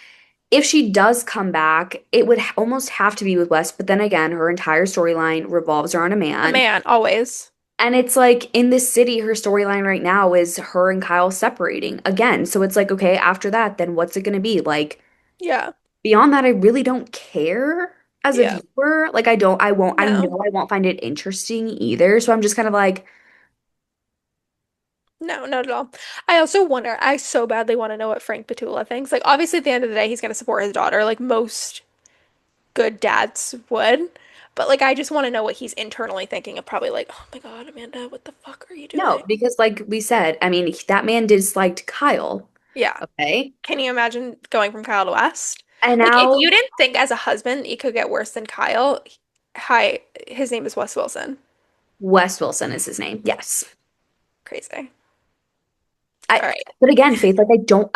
B: if she does come back, it would almost have to be with Wes. But then again, her entire storyline revolves around a
A: A
B: man.
A: man, always.
B: And it's like in this city, her storyline right now is her and Kyle separating again. So it's like, okay, after that, then what's it going to be? Like,
A: Yeah.
B: beyond that, I really don't care as a
A: Yeah.
B: viewer. Like, I
A: No.
B: know I won't find it interesting either. So I'm just kind of like,
A: No, not at all. I also wonder, I so badly want to know what Frank Petula thinks. Like obviously at the end of the day, he's gonna support his daughter, like most good dads would. But like I just want to know what he's internally thinking of probably like, oh my God, Amanda, what the fuck are you
B: no,
A: doing?
B: because like we said, I mean, that man disliked Kyle.
A: Yeah.
B: Okay.
A: Can you imagine going from Kyle to West?
B: And
A: Like, if
B: now
A: you didn't think as a husband it could get worse than Kyle, hi, his name is Wes Wilson.
B: Wes Wilson is his name. Yes.
A: Crazy. All
B: I,
A: right.
B: but again, Faith, like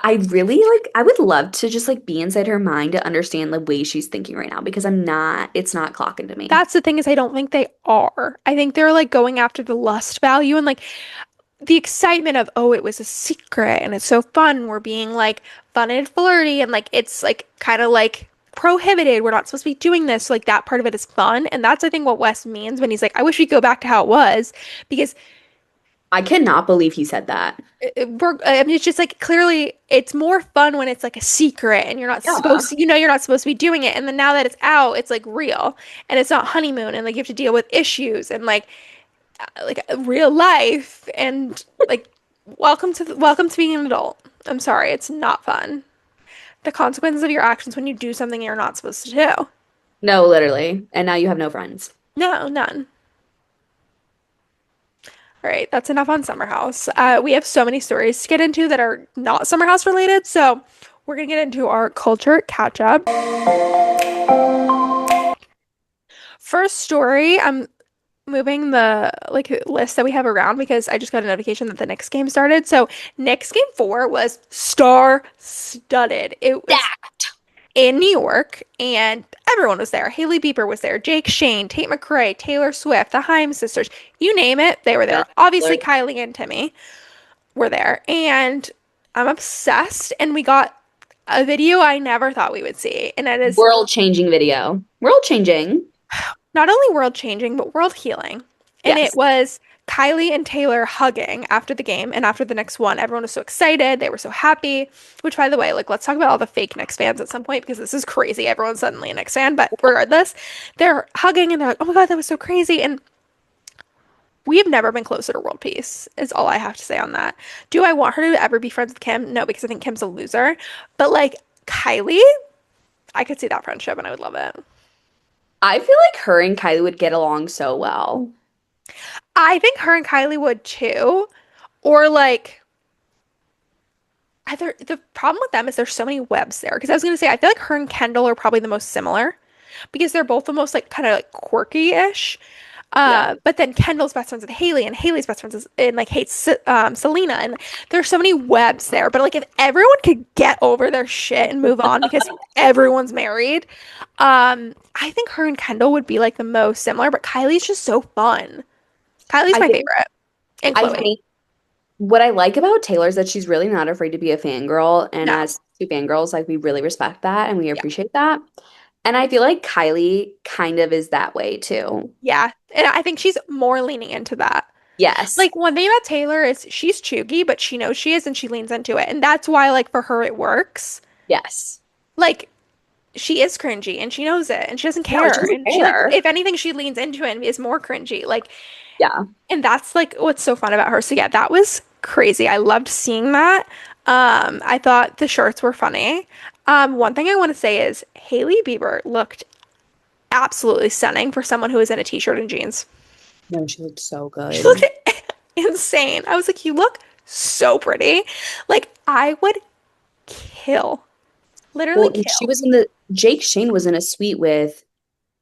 B: I really like, I would love to just like be inside her mind to understand the way she's thinking right now because it's not clocking to me.
A: That's the thing is I don't think they are. I think they're like going after the lust value and like the excitement of, oh, it was a secret and it's so fun. We're being like fun and flirty and like it's like kind of like prohibited. We're not supposed to be doing this. So, like that part of it is fun. And that's I think what Wes means when he's like, I wish we'd go back to how it was because
B: I cannot believe he said that.
A: I mean, it's just like clearly it's more fun when it's like a secret and you're not
B: Yeah.
A: supposed to, you're not supposed to be doing it. And then now that it's out, it's like real and it's not honeymoon and like you have to deal with issues and like real life and like welcome to being an adult. I'm sorry, it's not fun. The consequences of your actions when you do something you're not supposed to do.
B: No, literally. And now you have no friends.
A: No, none. All right, that's enough on Summer House. We have so many stories to get into that are not Summer House related, so we're gonna get into our culture catch up. First story, I'm moving the like list that we have around because I just got a notification that the Knicks game started. So Knicks game 4 was star studded. It was
B: Stacked.
A: in New York and everyone was there. Haley Bieber was there, Jake Shane, Tate McRae, Taylor Swift, the Haim sisters, you name it, they were there. Obviously Kylie and Timmy were there and I'm obsessed and we got a video I never thought we would see and it is
B: World changing video. World changing.
A: not only world changing, but world healing. And it
B: Yes.
A: was Kylie and Taylor hugging after the game and after the Knicks won. Everyone was so excited. They were so happy. Which, by the way, like, let's talk about all the fake Knicks fans at some point because this is crazy. Everyone's suddenly a Knicks fan. But regardless, they're hugging and they're like, oh my God, that was so crazy. And we have never been closer to world peace, is all I have to say on that. Do I want her to ever be friends with Kim? No, because I think Kim's a loser. But, like, Kylie, I could see that friendship and I would love it.
B: I feel like her and Kylie would get along so well.
A: I think her and Kylie would too. Or like either the problem with them is there's so many webs there. Because I was gonna say I feel like her and Kendall are probably the most similar because they're both the most like kind of like quirky-ish.
B: Yeah.
A: But then Kendall's best friends with Haley, and Haley's best friends is, and like hates Selena, and there's so many webs there. But like if everyone could get over their shit and move on because everyone's married, I think her and Kendall would be like the most similar. But Kylie's just so fun. Kylie's
B: I
A: my
B: think
A: favorite, and
B: I
A: Chloe.
B: think what I like about Taylor is that she's really not afraid to be a fangirl. And
A: No,
B: as two fangirls, like we really respect that and we
A: yeah.
B: appreciate that. And I feel like Kylie kind of is that way too.
A: Yeah, and I think she's more leaning into that.
B: Yes.
A: Like one thing about Taylor is she's chuggy, but she knows she is and she leans into it. And that's why like for her it works.
B: Yes.
A: Like she is cringy and she knows it and she doesn't
B: No, she
A: care.
B: doesn't
A: And she like
B: care.
A: if anything she leans into it and is more cringy. Like
B: Yeah.
A: and that's like what's so fun about her. So yeah, that was crazy. I loved seeing that. I thought the shirts were funny. One thing I want to say is Haley Bieber looked absolutely stunning for someone who is in a t-shirt and jeans.
B: No, she looked so
A: She looked
B: good.
A: insane. I was like, you look so pretty. Like, I would kill, literally
B: Well, and she
A: kill
B: was in the Jake Shane was in a suite with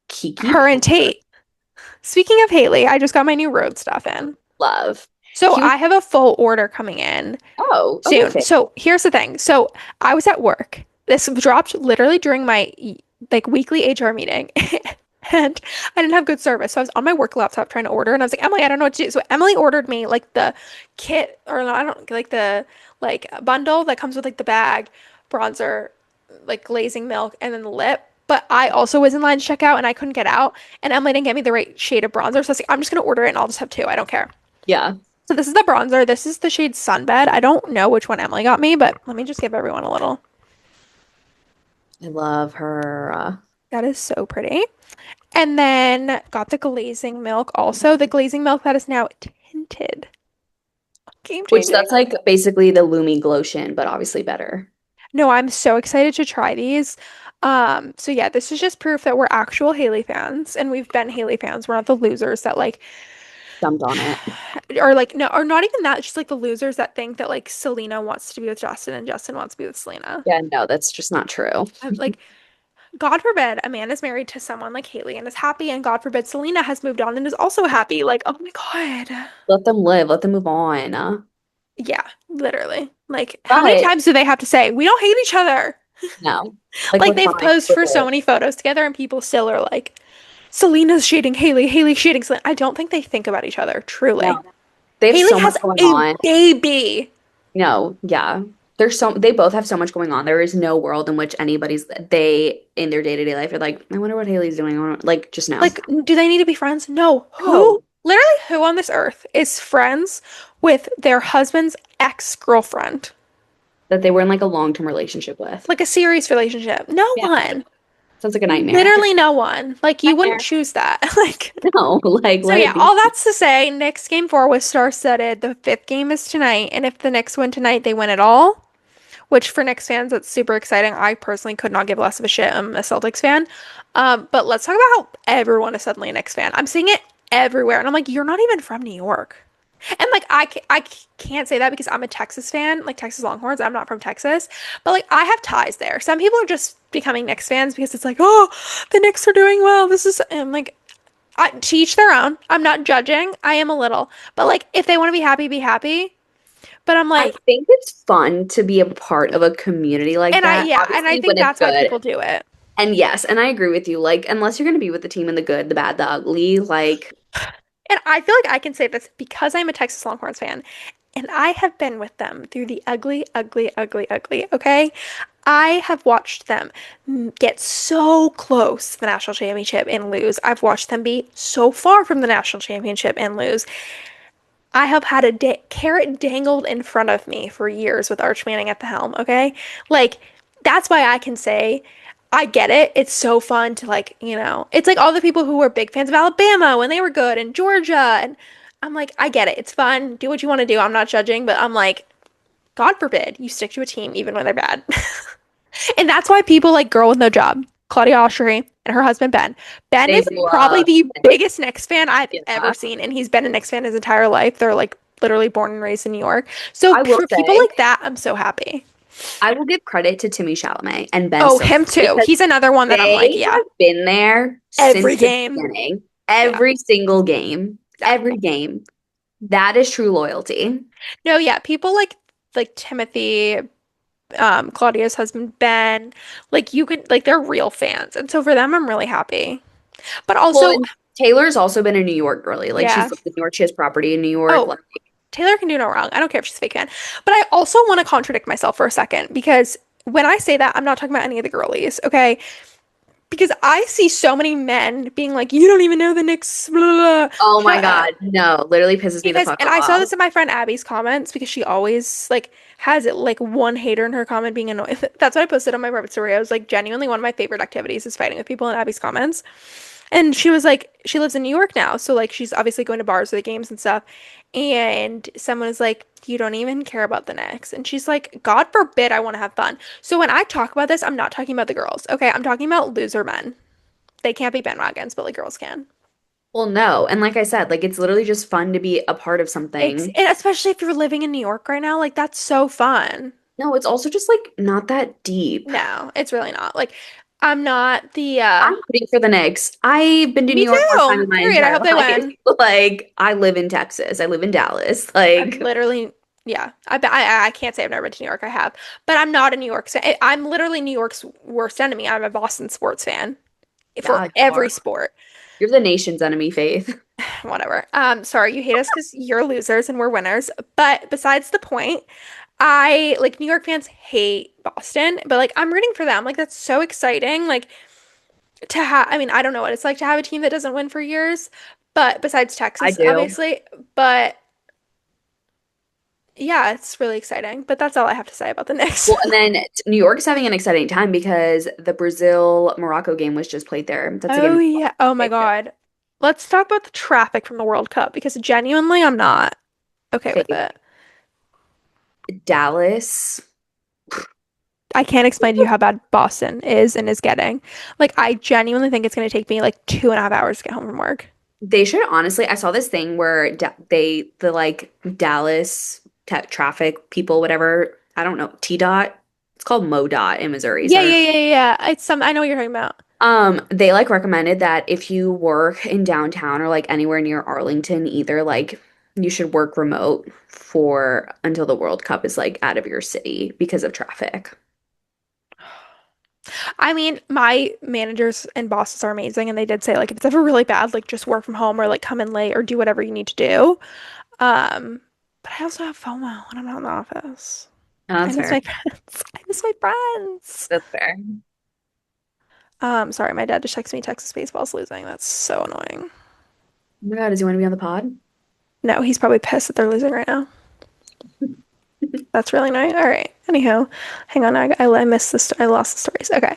B: Kiki
A: her and
B: Palmer.
A: Tate. Speaking of Haley, I just got my new road stuff in.
B: Love.
A: So
B: He was
A: I have a full order coming in
B: okay,
A: soon.
B: Faith.
A: So here's the thing. So I was at work. This dropped literally during my like weekly HR meeting. And I didn't have good service. So I was on my work laptop trying to order and I was like, Emily, I don't know what to do. So Emily ordered me like the kit or no, I don't like the like bundle that comes with like the bag, bronzer, like glazing milk, and then the lip. But I also was in line to check out and I couldn't get out. And Emily didn't get me the right shade of bronzer. So I was like, I'm just gonna order it and I'll just have two. I don't care.
B: Yeah.
A: So this is the bronzer. This is the shade Sunbed. I don't know which one Emily got me, but let me just give everyone a little.
B: I love her.
A: That is so pretty. And then got the glazing milk also. The glazing milk that is now tinted. Game
B: Which
A: changing.
B: that's like basically the Lumi Glotion, but obviously better.
A: No, I'm so excited to try these. So yeah, this is just proof that we're actual Haley fans and we've been Haley fans. We're not the losers that like
B: Jumped on it.
A: or like no, or not even that, just like the losers that think that like Selena wants to be with Justin and Justin wants to be with Selena.
B: Yeah, no, that's just not true.
A: Like God forbid a man is married to someone like Haley and is happy, and God forbid Selena has moved on and is also happy. Like, oh my God.
B: Let them live. Let them move on.
A: Yeah, literally. Like, how many
B: But
A: times do they have to say, we don't hate each other?
B: no, like
A: Like,
B: we're
A: they've
B: fine.
A: posed
B: We're
A: for so
B: good.
A: many photos together, and people still are like, Selena's shading Haley, Haley's shading Selena. I don't think they think about each other, truly.
B: No, they have
A: Haley
B: so much
A: has
B: going
A: a
B: on.
A: baby.
B: No, yeah. They both have so much going on. There is no world in which they in their day-to-day life are like, I wonder what Haley's doing. Like, just no.
A: Like, do they need to be friends? No.
B: No.
A: Literally, who on this earth is friends with their husband's ex-girlfriend?
B: That they were in like a long-term relationship with.
A: Like a serious relationship? No
B: Yeah.
A: one.
B: Sounds like a nightmare.
A: Literally no one. Like, you wouldn't
B: Nightmare.
A: choose that. Like,
B: No, like
A: so
B: let it
A: yeah,
B: be.
A: all that's to say, Knicks game four was star-studded. The fifth game is tonight, and if the Knicks win tonight, they win it all. Which for Knicks fans, that's super exciting. I personally could not give less of a shit. I'm a Celtics fan. But let's talk about how everyone is suddenly a Knicks fan. I'm seeing it everywhere, and I'm like, you're not even from New York. And like, I can't say that because I'm a Texas fan, like Texas Longhorns. I'm not from Texas, but like, I have ties there. Some people are just becoming Knicks fans because it's like, oh, the Knicks are doing well. This is, and I'm like, to each their own. I'm not judging. I am a little, but like, if they want to be happy, be happy. But I'm
B: I
A: like,
B: think it's fun to be a part of a community like that.
A: yeah, and I
B: Obviously, when
A: think
B: it's
A: that's why
B: good.
A: people do it.
B: And yes, and I agree with you. Like, unless you're going to be with the team in the good, the bad, the ugly, like,
A: And I feel like I can say this because I'm a Texas Longhorns fan, and I have been with them through the ugly, ugly, ugly, ugly. Okay. I have watched them get so close to the national championship and lose. I've watched them be so far from the national championship and lose. I have had a carrot dangled in front of me for years with Arch Manning at the helm, okay? Like, that's why I can say I get it. It's so fun to like, it's like all the people who were big fans of Alabama when they were good and Georgia and I'm like, I get it. It's fun. Do what you want to do. I'm not judging, but I'm like, God forbid you stick to a team even when they're bad. And that's why people like Girl with No Job, Claudia Oshry, and her husband Ben. Ben
B: they
A: is probably
B: love
A: the biggest Knicks fan I've ever
B: yeah.
A: seen, and he's been a Knicks fan his entire life. They're like literally born and raised in New York. So
B: I will
A: for people
B: say,
A: like that, I'm so happy.
B: I will give credit to Timmy Chalamet and Ben
A: Oh,
B: Stiller
A: him too.
B: because
A: He's another one that I'm like,
B: they
A: yeah,
B: have been there
A: every
B: since the
A: game.
B: beginning.
A: Yeah,
B: Every single game,
A: yeah.
B: every game. That is true loyalty.
A: No, yeah. People like Timothy, Claudia's husband Ben, like you could like they're real fans, and so for them, I'm really happy. But
B: Well,
A: also,
B: and Taylor's also been in New York girly. Like she's
A: yeah.
B: lived in New York. She has property in New York.
A: Oh,
B: Like,
A: Taylor can do no wrong. I don't care if she's a fake fan. But I also want to contradict myself for a second because when I say that, I'm not talking about any of the girlies, okay? Because I see so many men being like, you don't even know the Knicks, blah, blah, blah.
B: oh my
A: Shut up.
B: God, no, literally pisses me the
A: Because,
B: fuck
A: and I saw
B: off.
A: this in my friend Abby's comments because she always like has it like one hater in her comment being annoying. That's what I posted on my private story. I was like, genuinely, one of my favorite activities is fighting with people in Abby's comments. And she was like, she lives in New York now, so like she's obviously going to bars or the games and stuff. And someone is like, you don't even care about the Knicks. And she's like, God forbid I want to have fun. So when I talk about this, I'm not talking about the girls. Okay, I'm talking about loser men. They can't be bandwagons, but like girls can.
B: Well, no, and like I said, like it's literally just fun to be a part of something.
A: And especially if you're living in New York right now, like that's so fun.
B: No, it's also just like not that deep.
A: No, it's really not. Like I'm not the
B: I'm rooting for the Knicks. I've been to New
A: me
B: York more time
A: too.
B: in my
A: Period. I
B: entire
A: hope they
B: life.
A: win.
B: Like I live in Texas. I live in Dallas.
A: I've
B: Like,
A: literally, yeah. I can't say I've never been to New York. I have, but I'm not a New York. I'm literally New York's worst enemy. I'm a Boston sports fan for
B: yeah, you
A: every
B: are.
A: sport.
B: You're the nation's enemy, Faith.
A: Whatever. Sorry, you hate us because you're losers and we're winners. But besides the point, I like New York fans hate Boston, but like I'm rooting for them. Like that's so exciting. Like to have. I mean, I don't know what it's like to have a team that doesn't win for years, but besides
B: I
A: Texas,
B: do.
A: obviously. But yeah, it's really exciting. But that's all I have to say about the Knicks.
B: Well, and then New York's having an exciting time because the Brazil-Morocco game was just played there. That's a
A: Oh
B: game.
A: yeah. Oh my God. Let's talk about the traffic from the World Cup because genuinely I'm not okay with
B: Faith.
A: it.
B: Dallas.
A: I can't explain to you how bad Boston is and is getting. Like I genuinely think it's gonna take me like 2.5 hours to get home from work.
B: They should honestly, I saw this thing where the like Dallas tech traffic people, whatever, I don't know, T dot, it's called MoDOT in Missouri.
A: Yeah,
B: So I
A: yeah,
B: don't
A: yeah, yeah, yeah. It's some I know what you're talking about.
B: they like recommended that if you work in downtown or like anywhere near Arlington, either like you should work remote for until the World Cup is like out of your city because of traffic.
A: I mean, my managers and bosses are amazing, and they did say like if it's ever really bad, like just work from home or like come in late or do whatever you need to do. Um, but I also have FOMO when I'm not in the office.
B: No,
A: I
B: that's
A: miss
B: fair.
A: my friends. I miss my friends.
B: That's fair.
A: Sorry, my dad just texted me Texas baseball's losing. That's so annoying.
B: Oh my God, does he want to be on the pod?
A: No, he's probably pissed that they're losing right now. That's really annoying. All right. Anyhow, hang on. I missed this. I lost the stories. Okay.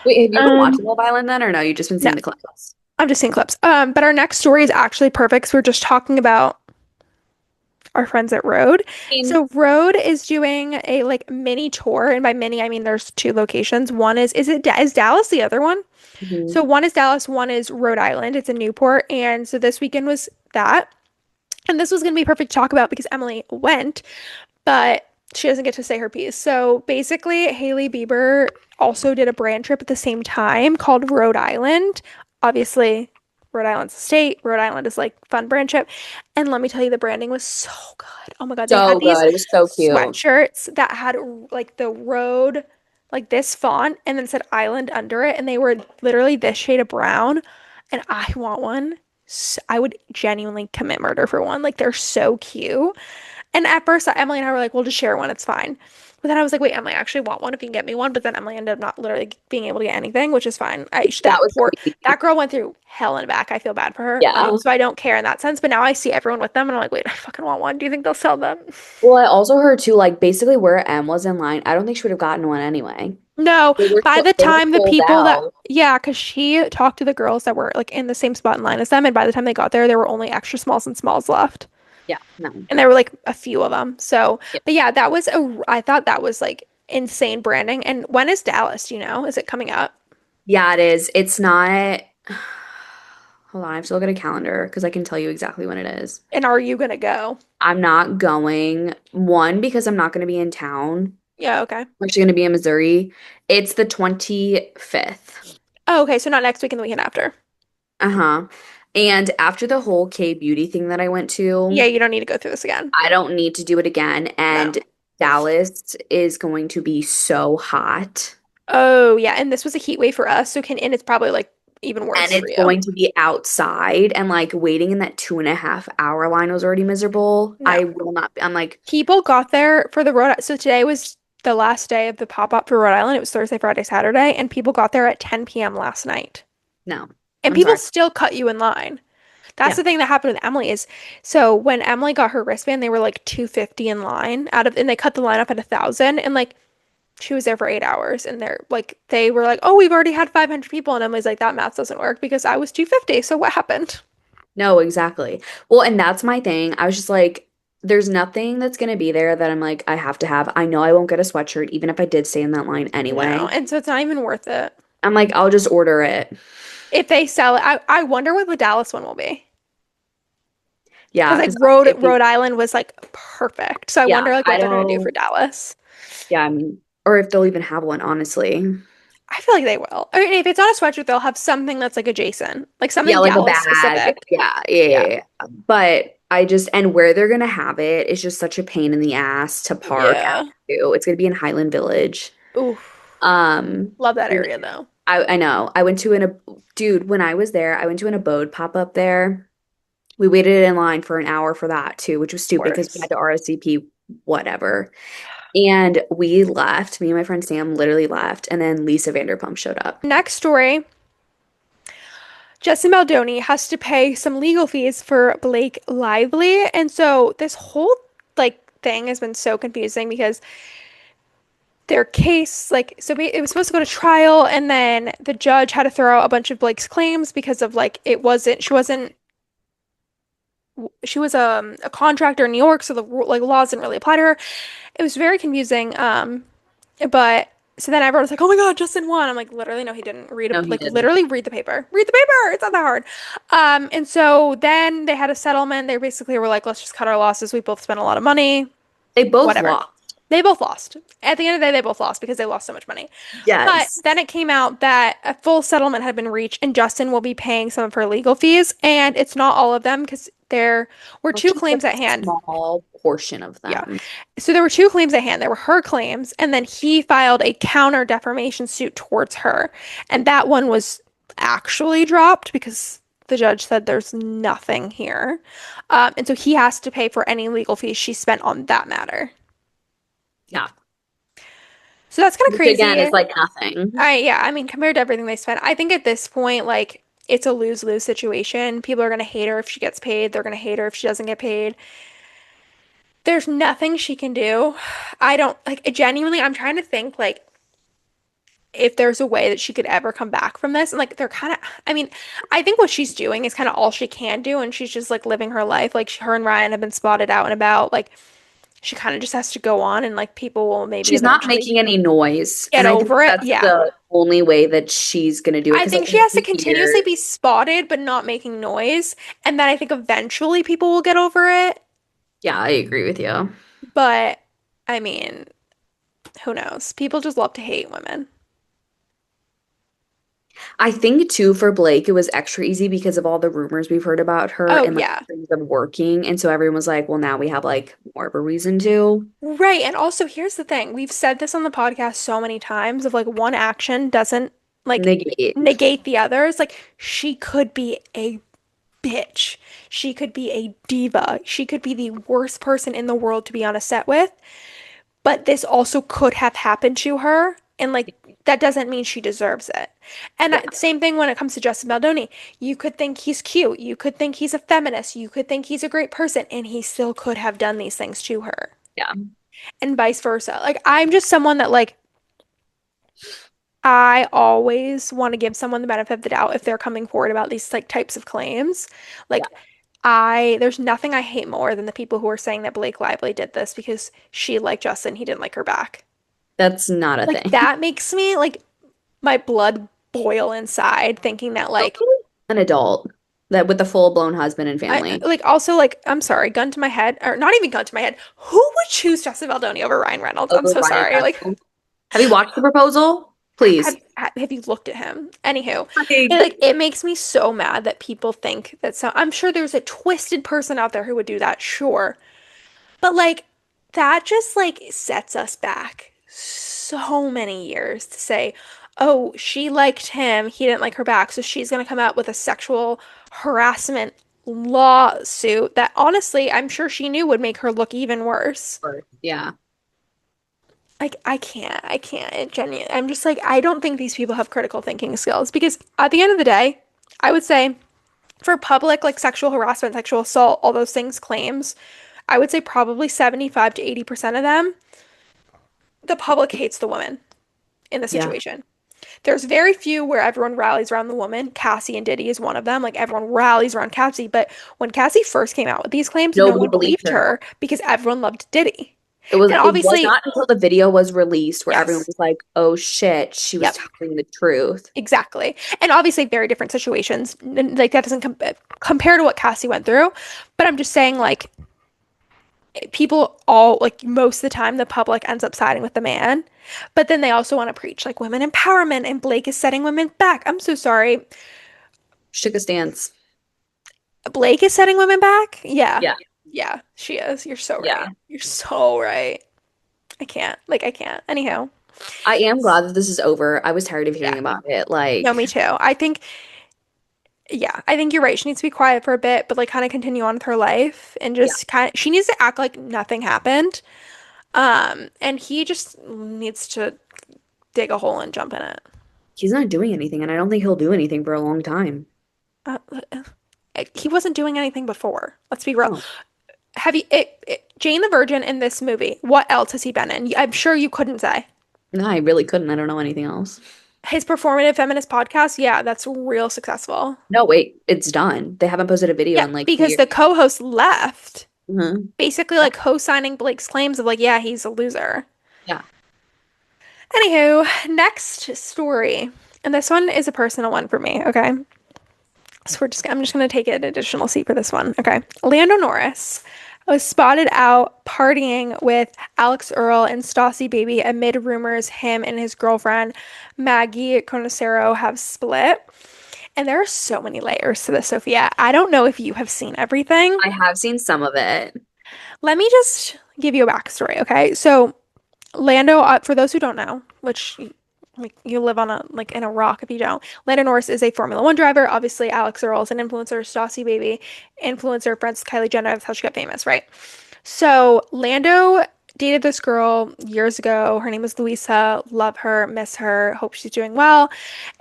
B: Wait, have you been
A: Um,
B: watching Love Island then, or no? You just been
A: no,
B: seeing the clips?
A: I'm just seeing clips. But our next story is actually perfect 'cause we're just talking about our friends at Road.
B: In.
A: So Road is doing a like mini tour, and by mini I mean there's two locations. One is Dallas the other one?
B: Mhm.
A: So one is Dallas, one is Rhode Island. It's in Newport, and so this weekend was that. And this was going to be perfect to talk about because Emily went, but she doesn't get to say her piece. So basically, Hailey Bieber also did a brand trip at the same time called Rhode Island. Obviously, Rhode Island's a state. Rhode Island is like fun brand trip. And let me tell you, the branding was so good. Oh my God. They had
B: So
A: these
B: good. It was so cute.
A: sweatshirts that had like the road, like this font, and then said island under it. And they were literally this shade of brown. And I want one. I would genuinely commit murder for one. Like they're so cute. And at first, Emily and I were like, we'll just share one. It's fine. But then I was like, wait, Emily, I actually want one if you can get me one. But then Emily ended up not literally being able to get anything, which is fine.
B: That was so easy.
A: That girl went through hell and back. I feel bad for her.
B: Yeah.
A: So I don't care in that sense. But now I see everyone with them and I'm like, wait, I fucking want one. Do you think they'll sell them?
B: Well, I also heard too, like basically where M was in line, I don't think she would have gotten one anyway.
A: No, by the
B: They were
A: time the
B: sold
A: people that,
B: out.
A: yeah, because she talked to the girls that were like in the same spot in line as them. And by the time they got there, there were only extra smalls and smalls left.
B: Yeah, no.
A: And there were like a few of them. So,
B: Yeah.
A: but yeah, I thought that was like insane branding. And when is Dallas? Do you know? Is it coming up?
B: Yeah, it is. It's not. Hold on, I have to look at a calendar because I can tell you exactly when it is.
A: And are you gonna go?
B: I'm not going, one, because I'm not going to be in town.
A: Yeah, okay.
B: I'm actually going to be in Missouri. It's the 25th.
A: Oh, okay. So not next week and the weekend after.
B: Uh-huh. And after the whole K-beauty thing that I went
A: Yeah,
B: to,
A: you don't need to go through this again.
B: I don't need to do it again.
A: No.
B: And Dallas is going to be so hot.
A: Oh, yeah. And this was a heat wave for us. And it's probably like even
B: And
A: worse for
B: it's
A: you.
B: going to be outside. And like waiting in that 2.5 hour line was already miserable.
A: No.
B: I will not be, I'm like,
A: People got there for the Rhode. So today was the last day of the pop-up for Rhode Island. It was Thursday, Friday, Saturday, and people got there at 10 p.m. last night.
B: no,
A: And
B: I'm
A: people
B: sorry.
A: still cut you in line. That's
B: Yeah.
A: the thing that happened with Emily is so when Emily got her wristband, they were like 250 in line and they cut the line off at 1,000 and like she was there for 8 hours and they were like, oh, we've already had 500 people and Emily's like that math doesn't work because I was 250. So what happened?
B: No, exactly. Well, and that's my thing. I was just like, there's nothing that's going to be there that I'm like, I have to have. I know I won't get a sweatshirt, even if I did stay in that line
A: No,
B: anyway.
A: and so it's not even worth it.
B: I'm like, I'll just order it.
A: If they sell it, I wonder what the Dallas one will be. Because
B: Yeah,
A: like
B: because if you,
A: Rhode Island was like perfect. So I
B: yeah,
A: wonder like
B: I
A: what they're gonna do for
B: don't,
A: Dallas.
B: yeah, I mean, or if they'll even have one, honestly.
A: I feel like they will. I mean, if it's not a sweatshirt, they'll have something that's like adjacent, like
B: Yeah,
A: something
B: like a
A: Dallas
B: bag.
A: specific.
B: Yeah, yeah,
A: Yeah.
B: yeah, yeah. But I just, and where they're gonna have it is just such a pain in the ass to park at
A: Yeah.
B: too. It's gonna be in Highland Village.
A: Oof.
B: Um,
A: Love that area though.
B: I know. I went to dude, when I was there, I went to an abode pop up there. We waited in line for an hour for that too, which was stupid because we had
A: Worse.
B: to RSVP, whatever. And we left. Me and my friend Sam literally left, and then Lisa Vanderpump showed up.
A: Next story. Justin Baldoni has to pay some legal fees for Blake Lively. And so this whole like thing has been so confusing because their case it was supposed to go to trial and then the judge had to throw out a bunch of Blake's claims because of like it wasn't she was a contractor in New York, so the like laws didn't really apply to her. It was very confusing. But so then everyone was like, "Oh my God, Justin won." I'm like, literally, no, he didn't.
B: No, he didn't.
A: Literally read the paper. Read the paper. It's not that hard. And so then they had a settlement. They basically were like, "Let's just cut our losses. We both spent a lot of money.
B: They both
A: Whatever."
B: lost.
A: They both lost. At the end of the day, they both lost because they lost so much money. But
B: Yes.
A: then it came out that a full settlement had been reached, and Justin will be paying some of her legal fees, and it's not all of them because There were
B: Well,
A: two
B: just a
A: claims at hand.
B: small portion of
A: Yeah.
B: them.
A: So there were two claims at hand. There were her claims, and then he filed a counter defamation suit towards her. And that one was actually dropped because the judge said there's nothing here. And so he has to pay for any legal fees she spent on that matter.
B: Yeah.
A: So that's kind of
B: Which again is
A: crazy.
B: like nothing.
A: Yeah, I mean, compared to everything they spent, I think at this point, like, it's a lose-lose situation. People are gonna hate her if she gets paid. They're gonna hate her if she doesn't get paid. There's nothing she can do. I don't like genuinely, I'm trying to think like if there's a way that she could ever come back from this. And like they're kind of I mean, I think what she's doing is kind of all she can do and she's just like living her life. Like her and Ryan have been spotted out and about. Like she kind of just has to go on and like people will maybe
B: She's not
A: eventually
B: making any noise.
A: get
B: And I think
A: over it.
B: that's
A: Yeah.
B: the only way that she's gonna do it.
A: I
B: Because like
A: think she
B: in
A: has to
B: 2 years,
A: continuously be spotted but not making noise. And then I think eventually people will get over it.
B: yeah, I agree with you.
A: But I mean, who knows? People just love to hate women.
B: I think too for Blake, it was extra easy because of all the rumors we've heard about her
A: Oh,
B: and like
A: yeah.
B: things of working. And so everyone was like, well, now we have like more of a reason to
A: Right. And also, here's the thing. We've said this on the podcast so many times of like one action doesn't like
B: negate.
A: negate the others. Like she could be a bitch. She could be a diva. She could be the worst person in the world to be on a set with. But this also could have happened to her. And like that doesn't mean she deserves it. And
B: Yeah,
A: same thing when it comes to Justin Baldoni. You could think he's cute. You could think he's a feminist. You could think he's a great person. And he still could have done these things to her.
B: yeah,
A: And vice versa. Like I'm just someone that like I always want to give someone the benefit of the doubt if they're coming forward about these like types of claims.
B: yeah.
A: Like I there's nothing I hate more than the people who are saying that Blake Lively did this because she liked Justin, he didn't like her back.
B: That's not a
A: Like
B: thing.
A: that makes me like my blood boil inside thinking that like
B: An adult that with a full-blown husband and
A: I
B: family.
A: like also like I'm sorry, gun to my head or not even gun to my head. Who would choose Justin Baldoni over Ryan Reynolds? I'm
B: Over
A: so
B: Ryan
A: sorry. Like
B: Reynolds. Have you watched The Proposal? Please.
A: have you looked at him? Anywho,
B: Like,
A: it makes me so mad that people think that so I'm sure there's a twisted person out there who would do that, sure. But like that just like sets us back so many years to say, "Oh, she liked him, he didn't like her back, so she's gonna come out with a sexual harassment lawsuit that honestly I'm sure she knew would make her look even worse."
B: yeah,
A: Like I can't. It genuinely, I'm just like I don't think these people have critical thinking skills because at the end of the day, I would say for public like sexual harassment, sexual assault, all those things claims, I would say probably 75 to 80% of them, the public hates the woman in the
B: yeah.
A: situation. There's very few where everyone rallies around the woman. Cassie and Diddy is one of them. Like everyone rallies around Cassie, but when Cassie first came out with these claims, no
B: Nobody
A: one
B: believed
A: believed
B: her.
A: her because everyone loved Diddy. And
B: It was
A: obviously,
B: not until the video was released where everyone
A: yes.
B: was like, "Oh shit, she was
A: Yep.
B: telling the truth."
A: Exactly. And obviously very different situations. Like that doesn't compare to what Cassie went through. But I'm just saying like people all like most of the time the public ends up siding with the man. But then they also want to preach like women empowerment and Blake is setting women back. I'm so sorry.
B: Shook a stance.
A: Blake is setting women back? Yeah.
B: Yeah,
A: Yeah, she is. You're so
B: yeah.
A: right. You're so right. I can't. Like I can't. Anyhow.
B: I am glad that this is over. I was tired of
A: Yeah.
B: hearing about it.
A: No, me too. I think yeah, I think you're right. She needs to be quiet for a bit, but like kind of continue on with her life and
B: Yeah,
A: just kind of she needs to act like nothing happened. And he just needs to dig a hole and jump in it.
B: he's not doing anything, and I don't think he'll do anything for a long time.
A: Uh, he wasn't doing anything before. Let's be real.
B: Oh,
A: Have you Jane the Virgin in this movie? What else has he been in? I'm sure you couldn't say.
B: no, I really couldn't. I don't know anything else.
A: His performative feminist podcast, yeah, that's real successful.
B: No, wait, it's done. They haven't posted a video
A: Yeah,
B: in like
A: because
B: 2 years.
A: the co-host left,
B: Hmm.
A: basically like co-signing Blake's claims of like, yeah, he's a loser.
B: Yeah.
A: Anywho, next story. And this one is a personal one for me, okay? So I'm just gonna take an additional seat for this one. Okay. Lando Norris was spotted out partying with Alix Earle and Stassi Baby amid rumors him and his girlfriend Maggie Conocero have split. And there are so many layers to this, Sophia. I don't know if you have seen everything.
B: I have seen some of it.
A: Let me just give you a backstory, okay? So Lando, for those who don't know, which like you live on a like in a rock if you don't. Lando Norris is a Formula One driver. Obviously, Alix Earle is an influencer, Stassi baby, influencer, friends with Kylie Jenner. That's how she got famous, right? So Lando dated this girl years ago. Her name was Louisa. Love her, miss her, hope she's doing well.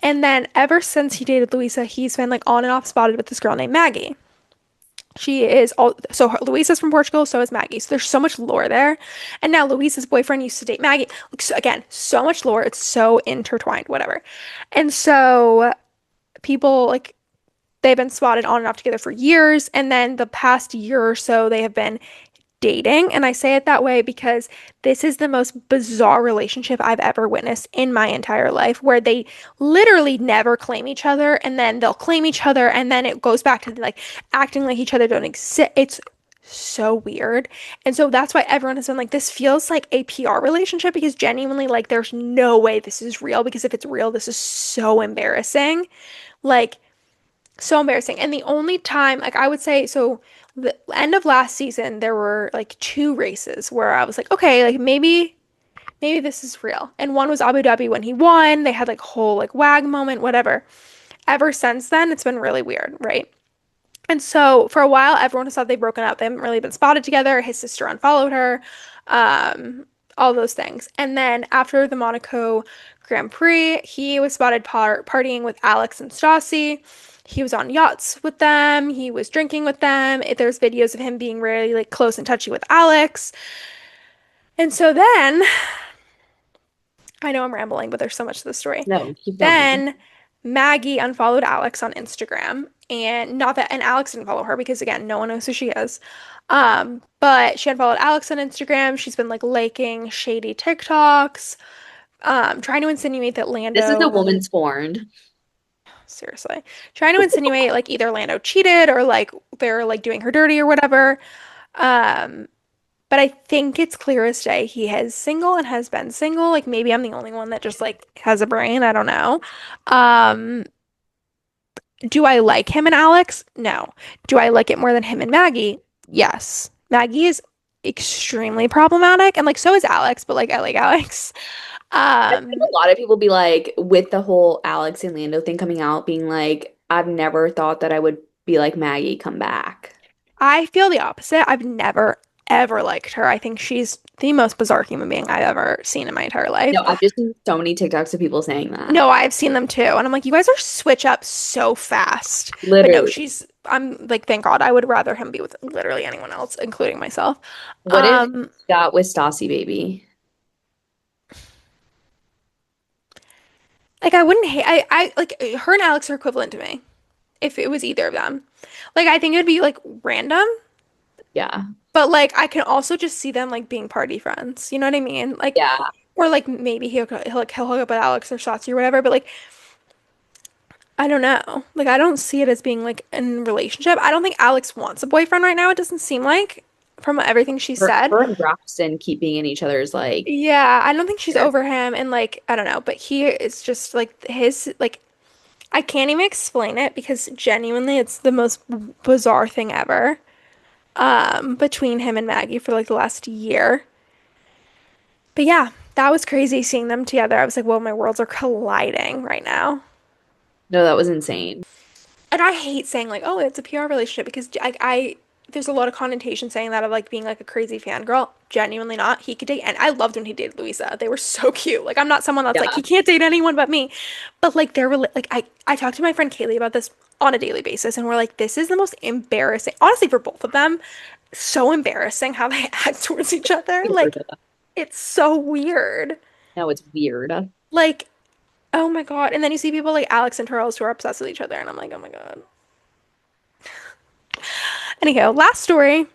A: And then ever since he dated Louisa, he's been like on and off spotted with this girl named Maggie. She is all so Luisa's from Portugal, so is Maggie. So there's so much lore there. And now Luisa's boyfriend used to date Maggie. Like, so, again, so much lore. It's so intertwined, whatever. And so people like they've been spotted on and off together for years. And then the past year or so, they have been dating. And I say it that way because this is the most bizarre relationship I've ever witnessed in my entire life, where they literally never claim each other and then they'll claim each other and then it goes back to like acting like each other don't exist. It's so weird. And so that's why everyone has been like, this feels like a PR relationship because genuinely, like, there's no way this is real because if it's real, this is so embarrassing. Like, so embarrassing. And the only time, like I would say, so the end of last season, there were like two races where I was like, okay, like maybe this is real. And one was Abu Dhabi when he won. They had like whole like wag moment, whatever. Ever since then, it's been really weird, right? And so for a while, everyone has thought they've broken up. They haven't really been spotted together. His sister unfollowed her, um, all those things. And then after the Monaco Grand Prix, he was spotted partying with Alix and Stassi. He was on yachts with them. He was drinking with them. There's videos of him being really like close and touchy with Alix. And so then, I know I'm rambling, but there's so much to the story.
B: No, keep going.
A: Then Maggie unfollowed Alix on Instagram, and not that, and Alix didn't follow her because again, no one knows who she is. But she unfollowed Alix on Instagram. She's been like liking shady TikToks, trying to insinuate that
B: This is a
A: Lando,
B: woman scorned.
A: seriously, trying to insinuate like either Lando cheated or like they're like doing her dirty or whatever. Um, but I think it's clear as day he is single and has been single. Like maybe I'm the only one that just like has a brain. I don't know. Um, Do I like him and Alix? No. Do I like it more than him and Maggie? Yes. Maggie is extremely problematic, and like so is Alix, but like I like Alix.
B: I've seen
A: Um,
B: a lot of people be like, with the whole Alex and Lando thing coming out, being like, I've never thought that I would be like Maggie, come back.
A: I feel the opposite. I've never ever liked her. I think she's the most bizarre human being I've ever seen in my entire life.
B: No, I've just seen so many TikToks of people saying that.
A: No, I've seen them too, and I'm like, you guys are switch up so fast. But no,
B: Literally.
A: she's. I'm like, thank God. I would rather him be with literally anyone else, including myself.
B: What if he
A: Um,
B: got with Stassi baby?
A: Like I wouldn't hate I like her and Alix are equivalent to me if it was either of them. Like I think it would be like random,
B: Yeah.
A: but like I can also just see them like being party friends. You know what I mean? Like
B: Yeah.
A: or like maybe he'll hook up with Alix or Shotzi or whatever, but like I don't know. Like I don't see it as being like in a relationship. I don't think Alix wants a boyfriend right now. It doesn't seem like from everything she said.
B: Her and Braxton keep being in each other's like,
A: Yeah, I don't think she's over him and like I don't know, but he is just like his like I can't even explain it because genuinely it's the most bizarre thing ever. Between him and Maggie for like the last year. But yeah, that was crazy seeing them together. I was like, whoa, my worlds are colliding right now.
B: no, that was insane.
A: And I hate saying like, oh, it's a PR relationship because there's a lot of connotation saying that of like being like a crazy fangirl. Genuinely not. He could date, and I loved when he dated Louisa. They were so cute. Like I'm not someone that's like
B: Yeah.
A: he can't date anyone but me, but like they're really like I talk to my friend Kaylee about this on a daily basis, and we're like, this is the most embarrassing, honestly, for both of them. So embarrassing how they act towards each other. Like it's so weird.
B: No, it's weird.
A: Like oh my God. And then you see people like Alix and Charles who are obsessed with each other, and I'm like, oh my God. Anyhow, last story.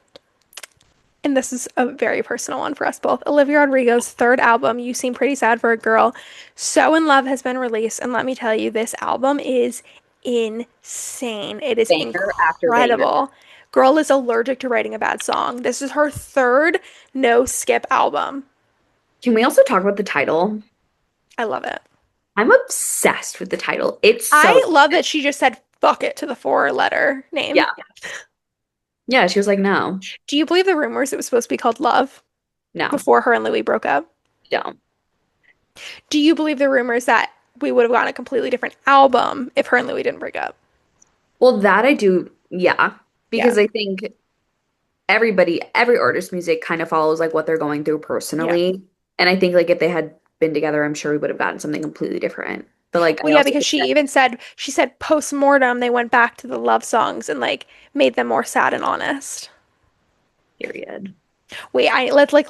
A: And this is a very personal one for us both. Olivia Rodrigo's third album, You Seem Pretty Sad for a Girl, So in Love, has been released. And let me tell you, this album is insane. It is
B: Banger after banger.
A: incredible. Girl is allergic to writing a bad song. This is her third no skip album.
B: Can we also talk about the title?
A: I love it.
B: I'm obsessed with the title. It's so
A: I love that she just said fuck it to the four-letter name.
B: yeah. Yeah, she was like, no,
A: Do you believe the rumors it was supposed to be called Love
B: no,
A: before her and Louis broke up?
B: don't.
A: Do you believe the rumors that we would have gotten a completely different album if her and Louis didn't break up?
B: Well, that I do, yeah.
A: Yeah.
B: Because I think every artist music kind of follows like what they're going through
A: Yeah.
B: personally. And I think like if they had been together, I'm sure we would have gotten something completely different. But like
A: Well,
B: I
A: yeah,
B: also
A: because
B: think that
A: she said post-mortem they went back to the love songs and like made them more sad and honest.
B: period.
A: Wait,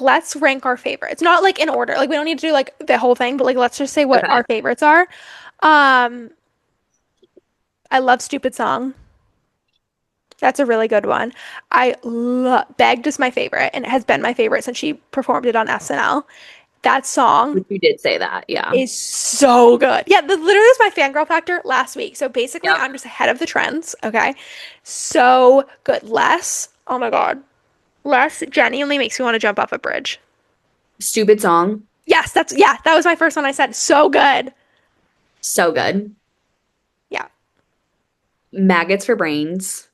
A: let's rank our favorites. Not like in order. Like we don't need to do like the whole thing, but like let's just say what
B: Okay.
A: our favorites are. Um, I love Stupid Song. That's a really good one. I love Begged is my favorite, and it has been my favorite since she performed it on SNL. That song
B: Which you did say that, yeah.
A: is so good. Yeah, the literally was my fangirl factor last week. So basically,
B: Yep.
A: I'm just ahead of the trends. Okay, so good. Less. Oh my God, Less genuinely makes me want to jump off a bridge.
B: Stupid song.
A: Yes, that was my first one I said. So good.
B: So good.
A: Yeah,
B: Maggots for brains.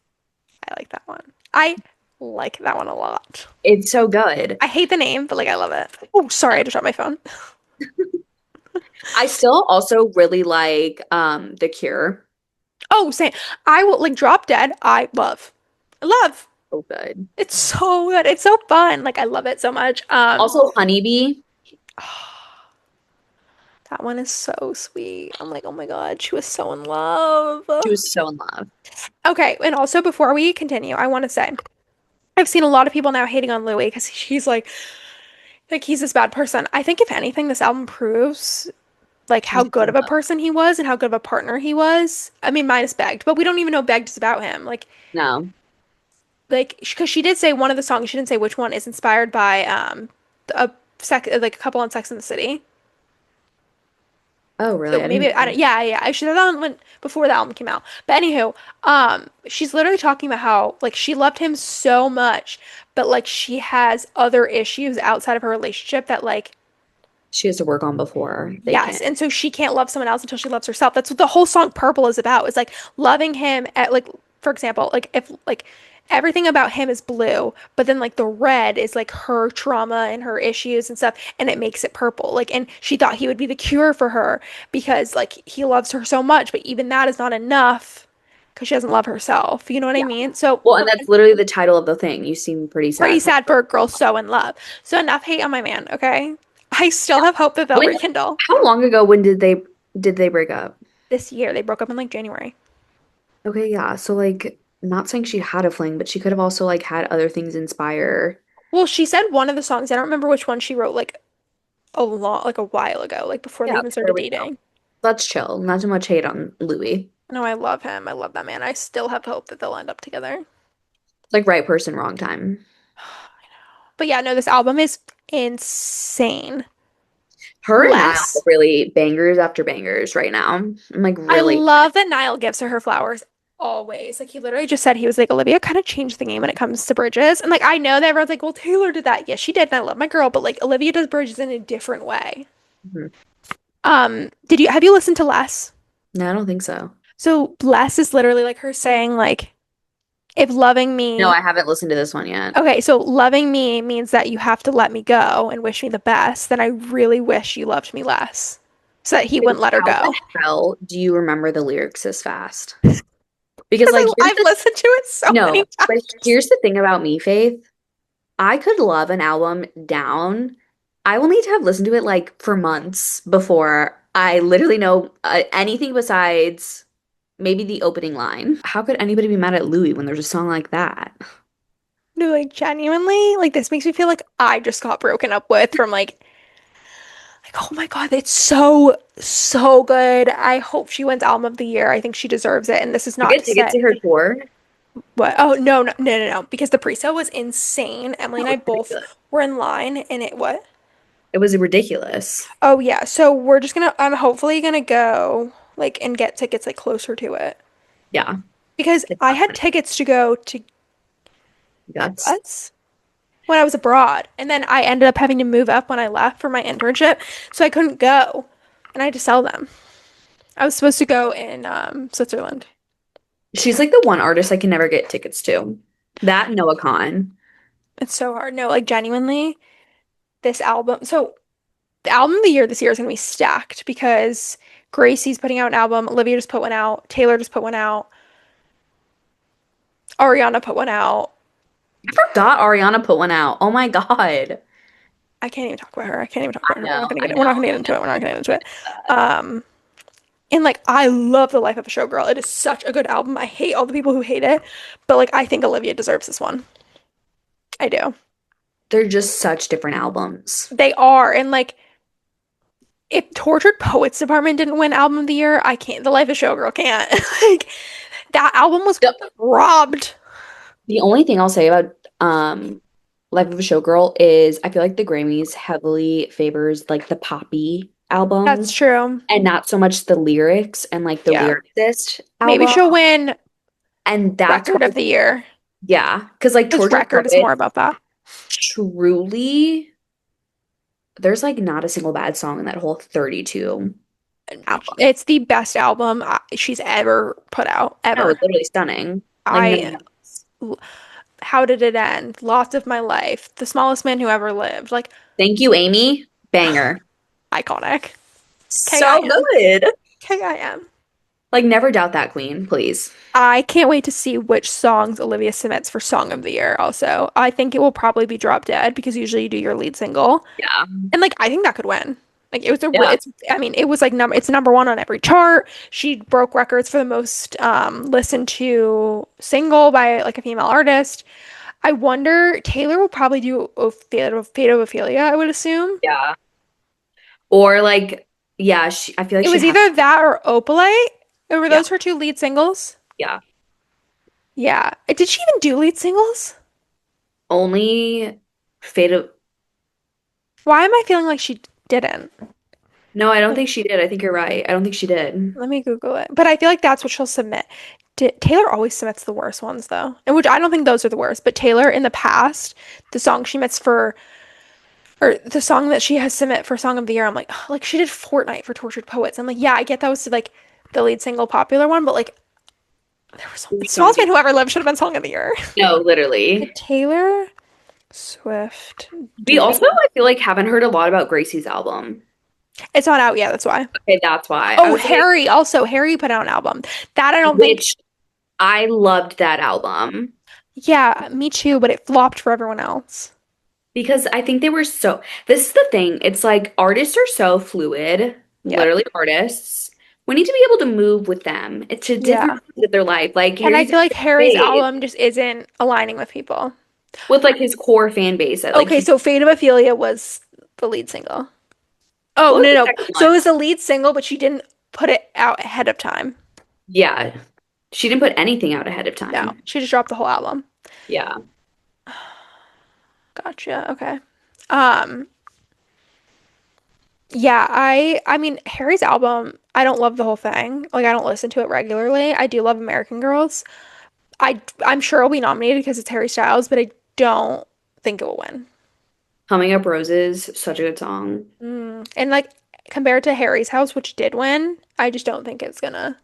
A: I like that one. I like that one a lot.
B: It's so good.
A: I hate the name, but like I love it. Oh, sorry, I just dropped my phone.
B: I still also really like The Cure.
A: Oh, same. I will like Drop Dead. I love. I love.
B: So good.
A: It's so good. It's so fun. Like I love it so much.
B: Also Honeybee.
A: That one is so sweet. I'm like, oh my God, she was so in love.
B: She was so in love.
A: Okay, and also before we continue, I want to say I've seen a lot of people now hating on Louis because she's like he's this bad person. I think if anything, this album proves like how
B: He's
A: good
B: in
A: of a
B: love.
A: person he was and how good of a partner he was. I mean, minus Begged, but we don't even know Begged is about him.
B: No.
A: Like because she did say one of the songs, she didn't say which one, is inspired by a like a couple on Sex in the City.
B: Oh, really?
A: So
B: I didn't
A: maybe I don't,
B: know.
A: yeah. I should have done when before the album came out. But anywho, she's literally talking about how like she loved him so much, but like she has other issues outside of her relationship that like
B: She has to work on before they
A: yes,
B: can.
A: and so she can't love someone else until she loves herself. That's what the whole song Purple is about. Is like loving him at like for example, like if like everything about him is blue, but then like the red is like her trauma and her issues and stuff, and it makes it purple. Like and she thought he would be the cure for her because like he loves her so much, but even that is not enough because she doesn't love herself. You know what I
B: Yeah.
A: mean? So
B: Well, and that's literally the title of the thing. You seem pretty
A: pretty
B: sad.
A: sad for a girl so in love. So enough hate on my man, okay? I still have hope that they'll
B: When,
A: rekindle.
B: how long ago when did they break up?
A: This year they broke up in like January.
B: Okay, yeah. So like not saying she had a fling, but she could have also like had other things inspire.
A: Well, she said one of the songs, I don't remember which one she wrote like a while ago, like before they
B: Yeah,
A: even
B: there
A: started
B: we go.
A: dating.
B: Let's chill. Not too much hate on Louis.
A: No, I love him. I love that man. I still have hope that they'll end up together.
B: Like right person, wrong time.
A: But yeah, no, this album is insane.
B: Her and Niall are
A: Less.
B: really bangers after bangers right now. I'm like
A: I
B: really
A: love that Niall gives her flowers always. Like he literally just said he was like Olivia kind of changed the game when it comes to bridges. And like I know that everyone's like, well, Taylor did that. Yes, she did, and I love my girl, but like Olivia does bridges in a different way.
B: Mhm.
A: Did you have you listened to Less?
B: No, I don't think so.
A: So Less is literally like her saying like if loving
B: No,
A: me
B: I haven't listened to this one yet.
A: okay, so loving me means that you have to let me go and wish me the best, then I really wish you loved me less. So that he
B: Wait,
A: wouldn't let her
B: how the
A: go.
B: hell do you remember the lyrics this fast? Because
A: Because
B: like here's
A: I've
B: the
A: listened to it so
B: no,
A: many
B: but
A: times.
B: here's the thing about me, Faith. I could love an album down. I will need to have listened to it like for months before I literally know anything besides maybe the opening line. How could anybody be mad at Louis when there's a song like that?
A: No, like genuinely, like this makes me feel like I just got broken up with from like oh my God, it's so good. I hope she wins album of the year. I think she deserves it. And this is
B: I
A: not
B: get
A: to
B: tickets
A: say
B: to her tour.
A: what oh no, because the pre-sale was insane. Emily
B: No,
A: and
B: it
A: I
B: was
A: both
B: ridiculous.
A: were in line and it what?
B: It was ridiculous.
A: Oh yeah, so I'm hopefully gonna go like and get tickets like closer to it
B: Yeah.
A: because
B: It's
A: I
B: not
A: had
B: funny.
A: tickets to go to
B: Guts.
A: us when I was abroad, and then I ended up having to move up when I left for my internship, so I couldn't go. and I had to sell them. I was supposed to go in Switzerland.
B: She's like the one artist I can never get tickets to. That Noah Khan.
A: It's so hard. No, like genuinely, this album. So the album of the year this year is going to be stacked because Gracie's putting out an album. Olivia just put one out. Taylor just put one out. Ariana put one out.
B: I forgot Ariana put one out. Oh my God.
A: I can't even talk about her. I can't even talk about her. We're not gonna
B: I
A: get it. We're not gonna get into it. We're not gonna get into it. Um, and like I love The Life of a Showgirl. It is such a good album. I hate all the people who hate it, but like I think Olivia deserves this one. I do.
B: They're just such different albums.
A: They are, and like if Tortured Poets Department didn't win Album of the Year, I can't. The Life of a Showgirl can't. Like that album was
B: The,
A: robbed.
B: the only thing I'll say about Life of a Showgirl is I feel like the Grammys heavily favors like the poppy
A: That's
B: albums
A: true.
B: and not so much the lyrics and like the
A: Yeah.
B: lyricist
A: Maybe
B: album.
A: she'll win
B: And that's
A: Record
B: why,
A: of the Year
B: yeah, because like
A: because
B: Tortured
A: Record is more
B: Poets
A: about that.
B: truly, there's like not a single bad song in that whole 32 album.
A: It's the best album she's ever put out,
B: No,
A: ever.
B: it's literally stunning. Like no
A: I
B: one else.
A: How did it end? Lots of my life. The smallest man who ever lived. Like
B: Thank you, Amy. Banger.
A: iconic.
B: So
A: KIM.
B: good.
A: KIM.
B: Like never doubt that queen, please.
A: I can't wait to see which songs Olivia submits for Song of the Year also. I think it will probably be Drop Dead because usually you do your lead single.
B: Yeah.
A: And like I think that could win. Like it was
B: Yeah.
A: it's I mean it was like number one on every chart. She broke records for the most listened to single by like a female artist. I wonder Taylor will probably do Fate of Ophelia, I would assume.
B: Yeah. Or like, yeah, I feel like
A: It
B: she
A: was
B: has,
A: either that or Opalite. Were
B: yeah,
A: those her two lead singles?
B: yeah.
A: Yeah. Did she even do lead singles?
B: Only Fate of,
A: Why am I feeling like she didn't?
B: no, I don't think she did. I think you're right. I don't think she did.
A: Let me Google it. But I feel like that's what she'll submit. Taylor always submits the worst ones, though. And which I don't think those are the worst. But Taylor, in the past, the song she submits for, or the song that she has submit for Song of the Year, I'm like, oh, like she did Fortnite for Tortured Poets. I'm like, yeah, I get that was like the lead single popular one, but like there was
B: There were so
A: Smallest
B: many.
A: Man Who Ever Lived should have been Song of the Year.
B: No,
A: Did
B: literally.
A: Taylor Swift
B: We
A: do?
B: also, I feel like, haven't heard a lot about Gracie's album.
A: It's not out yet, that's why.
B: Okay, that's why. I
A: Oh,
B: was like,
A: Harry also. Harry put out an album. That I don't think.
B: which I loved that album
A: Yeah, me too, but it flopped for everyone else.
B: because I think they were so, this is the thing. It's like artists are so fluid,
A: Yep.
B: literally artists. We need to be able to move with them to different
A: Yeah.
B: parts of their life. Like
A: And I
B: Harry's
A: feel like Harry's
B: phase
A: album just isn't aligning with people.
B: with like his core fan base. That like
A: Okay,
B: he,
A: so Fate of Ophelia was the lead single. Oh,
B: what was
A: no,
B: the
A: no.
B: second
A: So it
B: one?
A: was the lead single, but she didn't put it out ahead of time.
B: Yeah, she didn't put anything out ahead of
A: No,
B: time.
A: she just dropped the whole album.
B: Yeah.
A: Gotcha. Okay. Um, yeah, I mean Harry's album, I don't love the whole thing. Like I don't listen to it regularly. I do love American Girls. I'm sure it'll be nominated because it's Harry Styles, but I don't think it will win.
B: Coming Up Roses, such a good song.
A: And like compared to Harry's House, which did win, I just don't think it's gonna.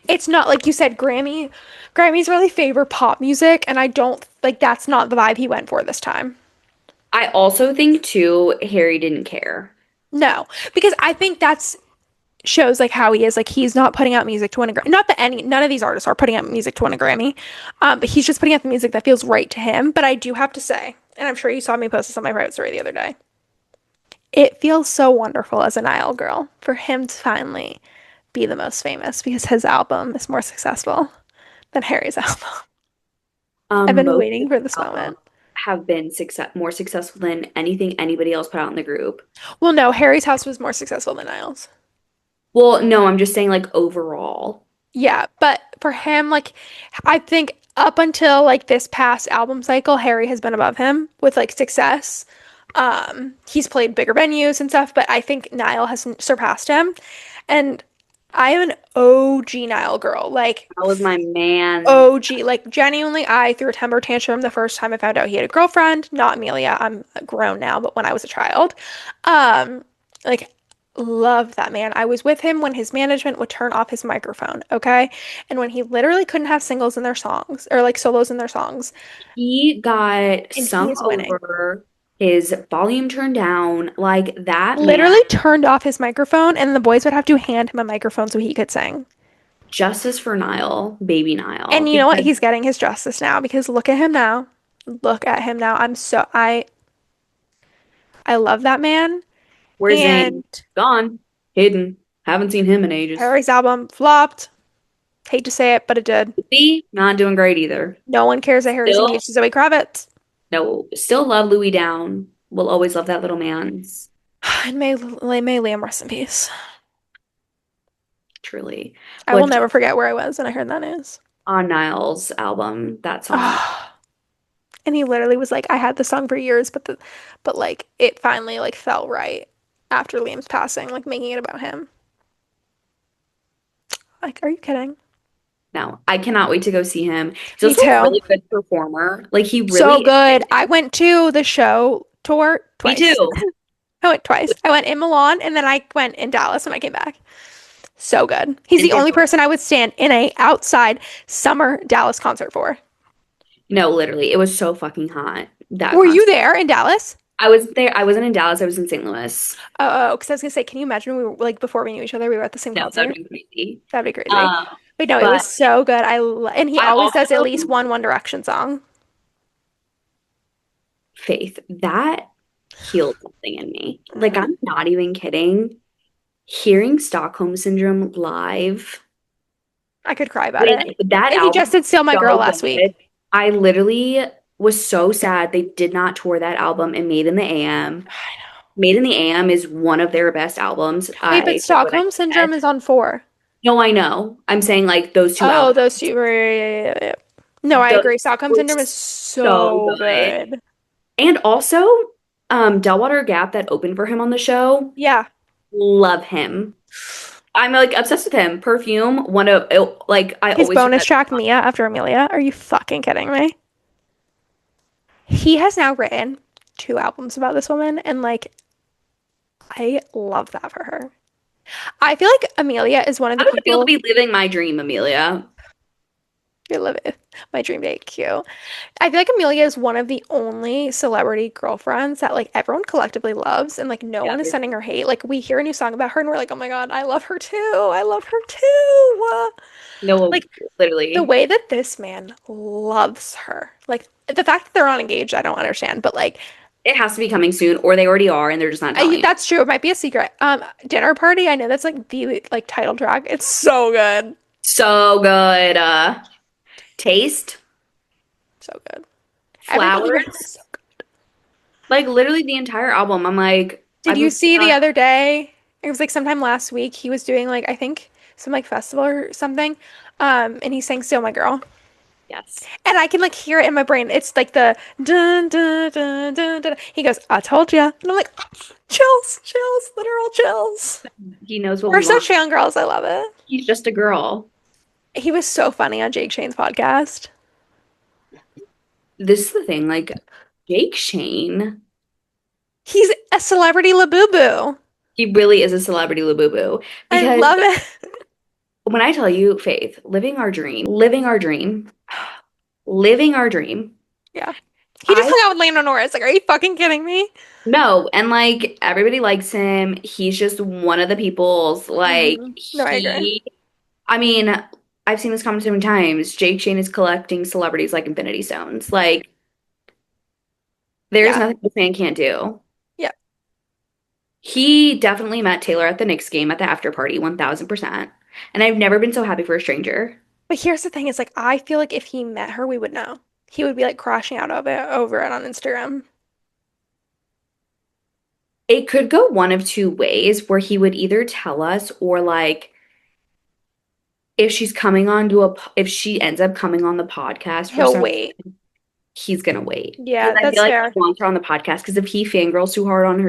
A: It's not like you said, Grammys really favor pop music, and I don't like that's not the vibe he went for this time.
B: I also think too, Harry didn't care.
A: No, because I think that's shows like how he is. Like he's not putting out music to win a Grammy. Not that none of these artists are putting out music to win a Grammy, but he's just putting out the music that feels right to him. But I do have to say, and I'm sure you saw me post this on my private story the other day. It feels so wonderful as a Nile girl for him to finally be the most famous because his album is more successful than Harry's album. I've been
B: Most of
A: waiting
B: his
A: for this
B: albums
A: moment.
B: have been more successful than anything anybody else put out in the group.
A: Well, no, Harry's house was more successful than Niall's.
B: Well, no, I'm just saying like overall.
A: Yeah, but for him, like, I think up until like this past album cycle, Harry has been above him with like success. He's played bigger venues and stuff, but I think Niall has surpassed him. And I am an OG Niall girl, like
B: That was my man.
A: OG. Like genuinely, I threw a temper tantrum the first time I found out he had a girlfriend. Not Amelia. I'm grown now, but when I was a child, um, like Love that man. I was with him when his management would turn off his microphone, okay? And when he literally couldn't have singles in their songs or like solos in their songs,
B: He got
A: and he
B: sung
A: is winning.
B: over, his volume turned down. Like that man,
A: Literally turned off his microphone, and the boys would have to hand him a microphone so he could sing.
B: justice for Niall, baby Niall,
A: And you know what?
B: because
A: He's getting his justice now because look at him now. Look at him now. I love that man.
B: where's Zayn?
A: And
B: Gone, hidden. Haven't seen him in ages.
A: Harry's album flopped. Hate to say it, but it did.
B: Louis, not doing great either.
A: No one cares that Harry's
B: Still,
A: engaged to Zoe Kravitz.
B: no, still love Louis down. Will always love that little man.
A: And may Liam rest in peace.
B: Truly.
A: I will
B: But
A: never forget where I was when I heard that news.
B: on Niall's album, that song.
A: Oh, and he literally was like, I had the song for years, but like it finally like felt right after Liam's passing, like making it about him. Like, are you kidding?
B: No, I cannot wait to go see him. He's
A: Me
B: also a
A: too.
B: really good performer. Like he
A: So
B: really
A: good. I
B: is.
A: went to the show tour
B: Me
A: twice.
B: too.
A: I went twice. I went in Milan and then I went in Dallas when I came back. So good. He's
B: And
A: the
B: did
A: only person I would stand in a outside summer Dallas concert for.
B: no, literally, it was so fucking hot that
A: Were you
B: concert.
A: there in Dallas?
B: I was there. I wasn't in Dallas. I was in St. Louis.
A: Oh, because I was gonna say, can you imagine we were like before we knew each other, we were at the same
B: No, that would
A: concert?
B: be crazy.
A: That'd be crazy.
B: Um,
A: But no, it was
B: but
A: so good. And he
B: I
A: always does at
B: also
A: least One Direction song.
B: Faith that healed something in me. Like
A: Mhm.
B: I'm not even kidding. Hearing Stockholm Syndrome live,
A: I could cry about it.
B: like that
A: And he just
B: album
A: did Steal My
B: is
A: Girl
B: so
A: last week.
B: good. I literally was so sad they did not tour that album and Made in the AM.
A: I know.
B: Made in the AM is one of their best albums.
A: Wait, but
B: What I
A: Stockholm Syndrome
B: said.
A: is on four.
B: No, I know. I'm saying like those two
A: Oh,
B: albums.
A: those two. Yeah. No, I
B: Those
A: agree. Stockholm
B: were
A: Syndrome is
B: so
A: so
B: good.
A: good.
B: And also, Delwater Gap that opened for him on the show.
A: Yeah.
B: Love him. I'm like obsessed with him. Perfume, one of like I
A: His
B: always turn
A: bonus
B: that
A: track,
B: on.
A: Mia, after Amelia. Are you fucking kidding me? He has now written two albums about this woman, and like, I love that for her. I feel like Amelia is one of the
B: How does it feel to
A: people
B: be living my dream, Amelia?
A: you live it. My dream date, cute. I feel like Amelia is one of the only celebrity girlfriends that like everyone collectively loves, and like no
B: Yeah,
A: one is sending her hate. Like we hear a new song about her, and we're like, oh my God, I love her too. I love her too.
B: no,
A: Like the
B: literally.
A: way that this man loves her, like the fact that they're not engaged, I don't understand. But like,
B: It has to be coming soon, or they already are, and they're just not telling you.
A: that's true. It might be a secret. Dinner Party. I know that's like the like title track. It's so good,
B: So good. Taste,
A: so good. Everything about it is
B: flowers,
A: so good.
B: like literally the entire album. I'm like,
A: Did
B: I'm
A: you see the
B: obsessed.
A: other day? It was like sometime last week. He was doing like I think some like festival or something. And he sang "Steal My Girl,"
B: Yes.
A: and I can like hear it in my brain. It's like the dun dun dun dun dun. He goes, "I told you," and I'm like, chills, chills, literal chills.
B: He knows what
A: We're
B: we want.
A: such young girls. I love it.
B: He's just a girl.
A: He was so funny on Jake Shane's podcast.
B: This is the thing, like Jake Shane,
A: He's a celebrity labubu.
B: he really is a celebrity labubu.
A: I
B: Because
A: love it.
B: when I tell you, Faith, living our dream, living our dream.
A: Yeah. He just
B: I
A: hung out with Lando Norris. Like, are you fucking kidding me?
B: know, and like everybody likes him. He's just one of the people's like
A: No, I agree.
B: I mean, I've seen this comment so many times. Jake Shane is collecting celebrities like Infinity Stones. Like, there's
A: Yeah.
B: nothing this man can't do.
A: Yeah.
B: He definitely met Taylor at the Knicks game at the after party, 1000%. And I've never been so happy for a stranger.
A: But here's the thing, is like I feel like if he met her, we would know. He would be like crashing out of it over it on Instagram.
B: It could go one of two ways where he would either tell us or like if she ends up coming on the podcast for
A: He'll
B: some
A: wait.
B: he's gonna wait.
A: Yeah,
B: Because I feel
A: that's
B: like
A: fair.
B: he wants her on the podcast because if he fangirls too hard on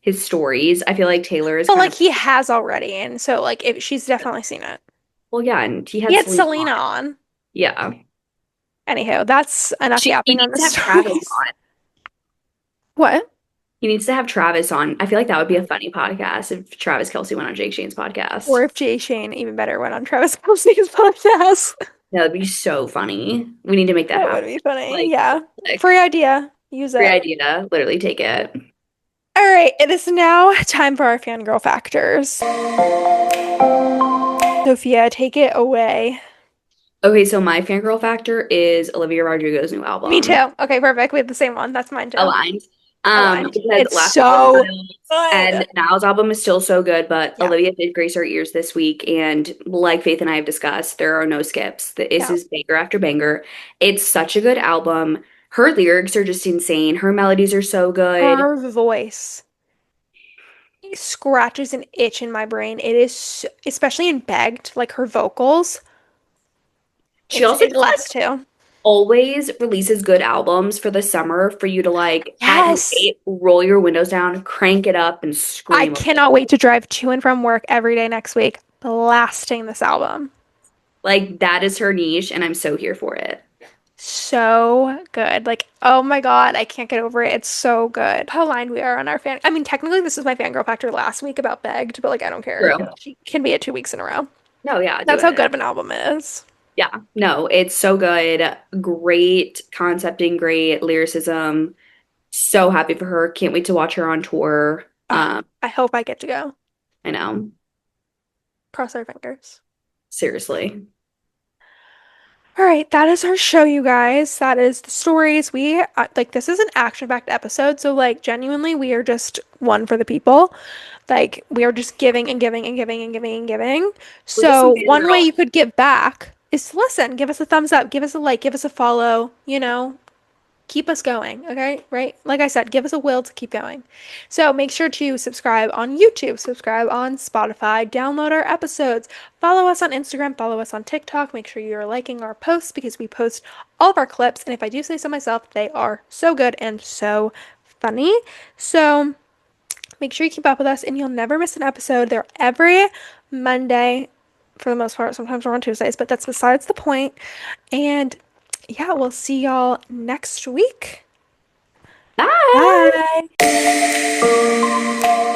B: his stories, I feel like Taylor is
A: But
B: kind
A: like
B: of
A: he has already, and so like if she's definitely seen it.
B: well, yeah, and he
A: He
B: had
A: had
B: Selena
A: Selena
B: on.
A: on.
B: Yeah.
A: Anywho, that's enough
B: He
A: yapping on
B: needs
A: the
B: to have Travis
A: stories.
B: on.
A: What?
B: He needs to have Travis on. I feel like that would be a funny podcast if Travis Kelsey went on Jake Shane's
A: Or
B: podcast.
A: if Jay Shane, even better, went on Travis Kelce's podcast.
B: That would be so funny. We need to make that
A: That would
B: happen.
A: be funny.
B: Like,
A: Yeah.
B: like,
A: Free idea. Use
B: great
A: it.
B: idea. Literally take it.
A: All right, it is now time for our fangirl factors. Sophia, take it away.
B: Okay, so my fangirl factor is Olivia Rodrigo's new
A: Me
B: album.
A: too. Okay, perfect. We have the same one. That's mine too.
B: Aligned.
A: Aligned.
B: Because
A: It's
B: last album was
A: so
B: wild,
A: good.
B: and now's album is still so good, but
A: Yeah.
B: Olivia did grace our ears this week, and like Faith and I have discussed, there are no skips. This
A: No.
B: is banger after banger. It's such a good album. Her lyrics are just insane. Her melodies are so good.
A: Her voice scratches an itch in my brain. It is, especially in Begged, like her vocals.
B: She also
A: It's
B: just like
A: last too.
B: always releases good albums for the summer for you to like at
A: Yes.
B: night roll your windows down, crank it up, and
A: I
B: scream.
A: cannot wait to drive to and from work every day next week, blasting this album.
B: Like that is her niche, and I'm so here for it.
A: So good. Like, oh my God, I can't get over it. It's so good. How aligned we are on our fan. I mean, technically, this is my fangirl factor last week about Begged, but like, I don't care.
B: True.
A: She can be at 2 weeks in a row.
B: No, yeah, do
A: That's how good
B: it.
A: of an album it is.
B: Yeah, no, it's so good. Great concepting, great lyricism. So happy for her. Can't wait to watch her on tour.
A: Ah, I hope I get to go.
B: I know.
A: Cross our fingers.
B: Seriously.
A: All right, that is our show, you guys. That is the stories. We like this is an action-packed episode, so like genuinely we are just one for the people. Like we are just giving and giving and giving and giving and giving.
B: We're just some
A: So one way
B: fangirl.
A: you could give back is to listen, give us a thumbs up, give us a like, give us a follow, keep us going, okay? Right? Like I said, give us a will to keep going. So make sure to subscribe on YouTube, subscribe on Spotify, download our episodes, follow us on Instagram, follow us on TikTok. Make sure you're liking our posts because we post all of our clips. And if I do say so myself, they are so good and so funny. So make sure you keep up with us and you'll never miss an episode. They're every Monday for the most part. Sometimes we're on Tuesdays, but that's besides the point. And yeah, we'll see y'all next week.
B: Bye.
A: Bye.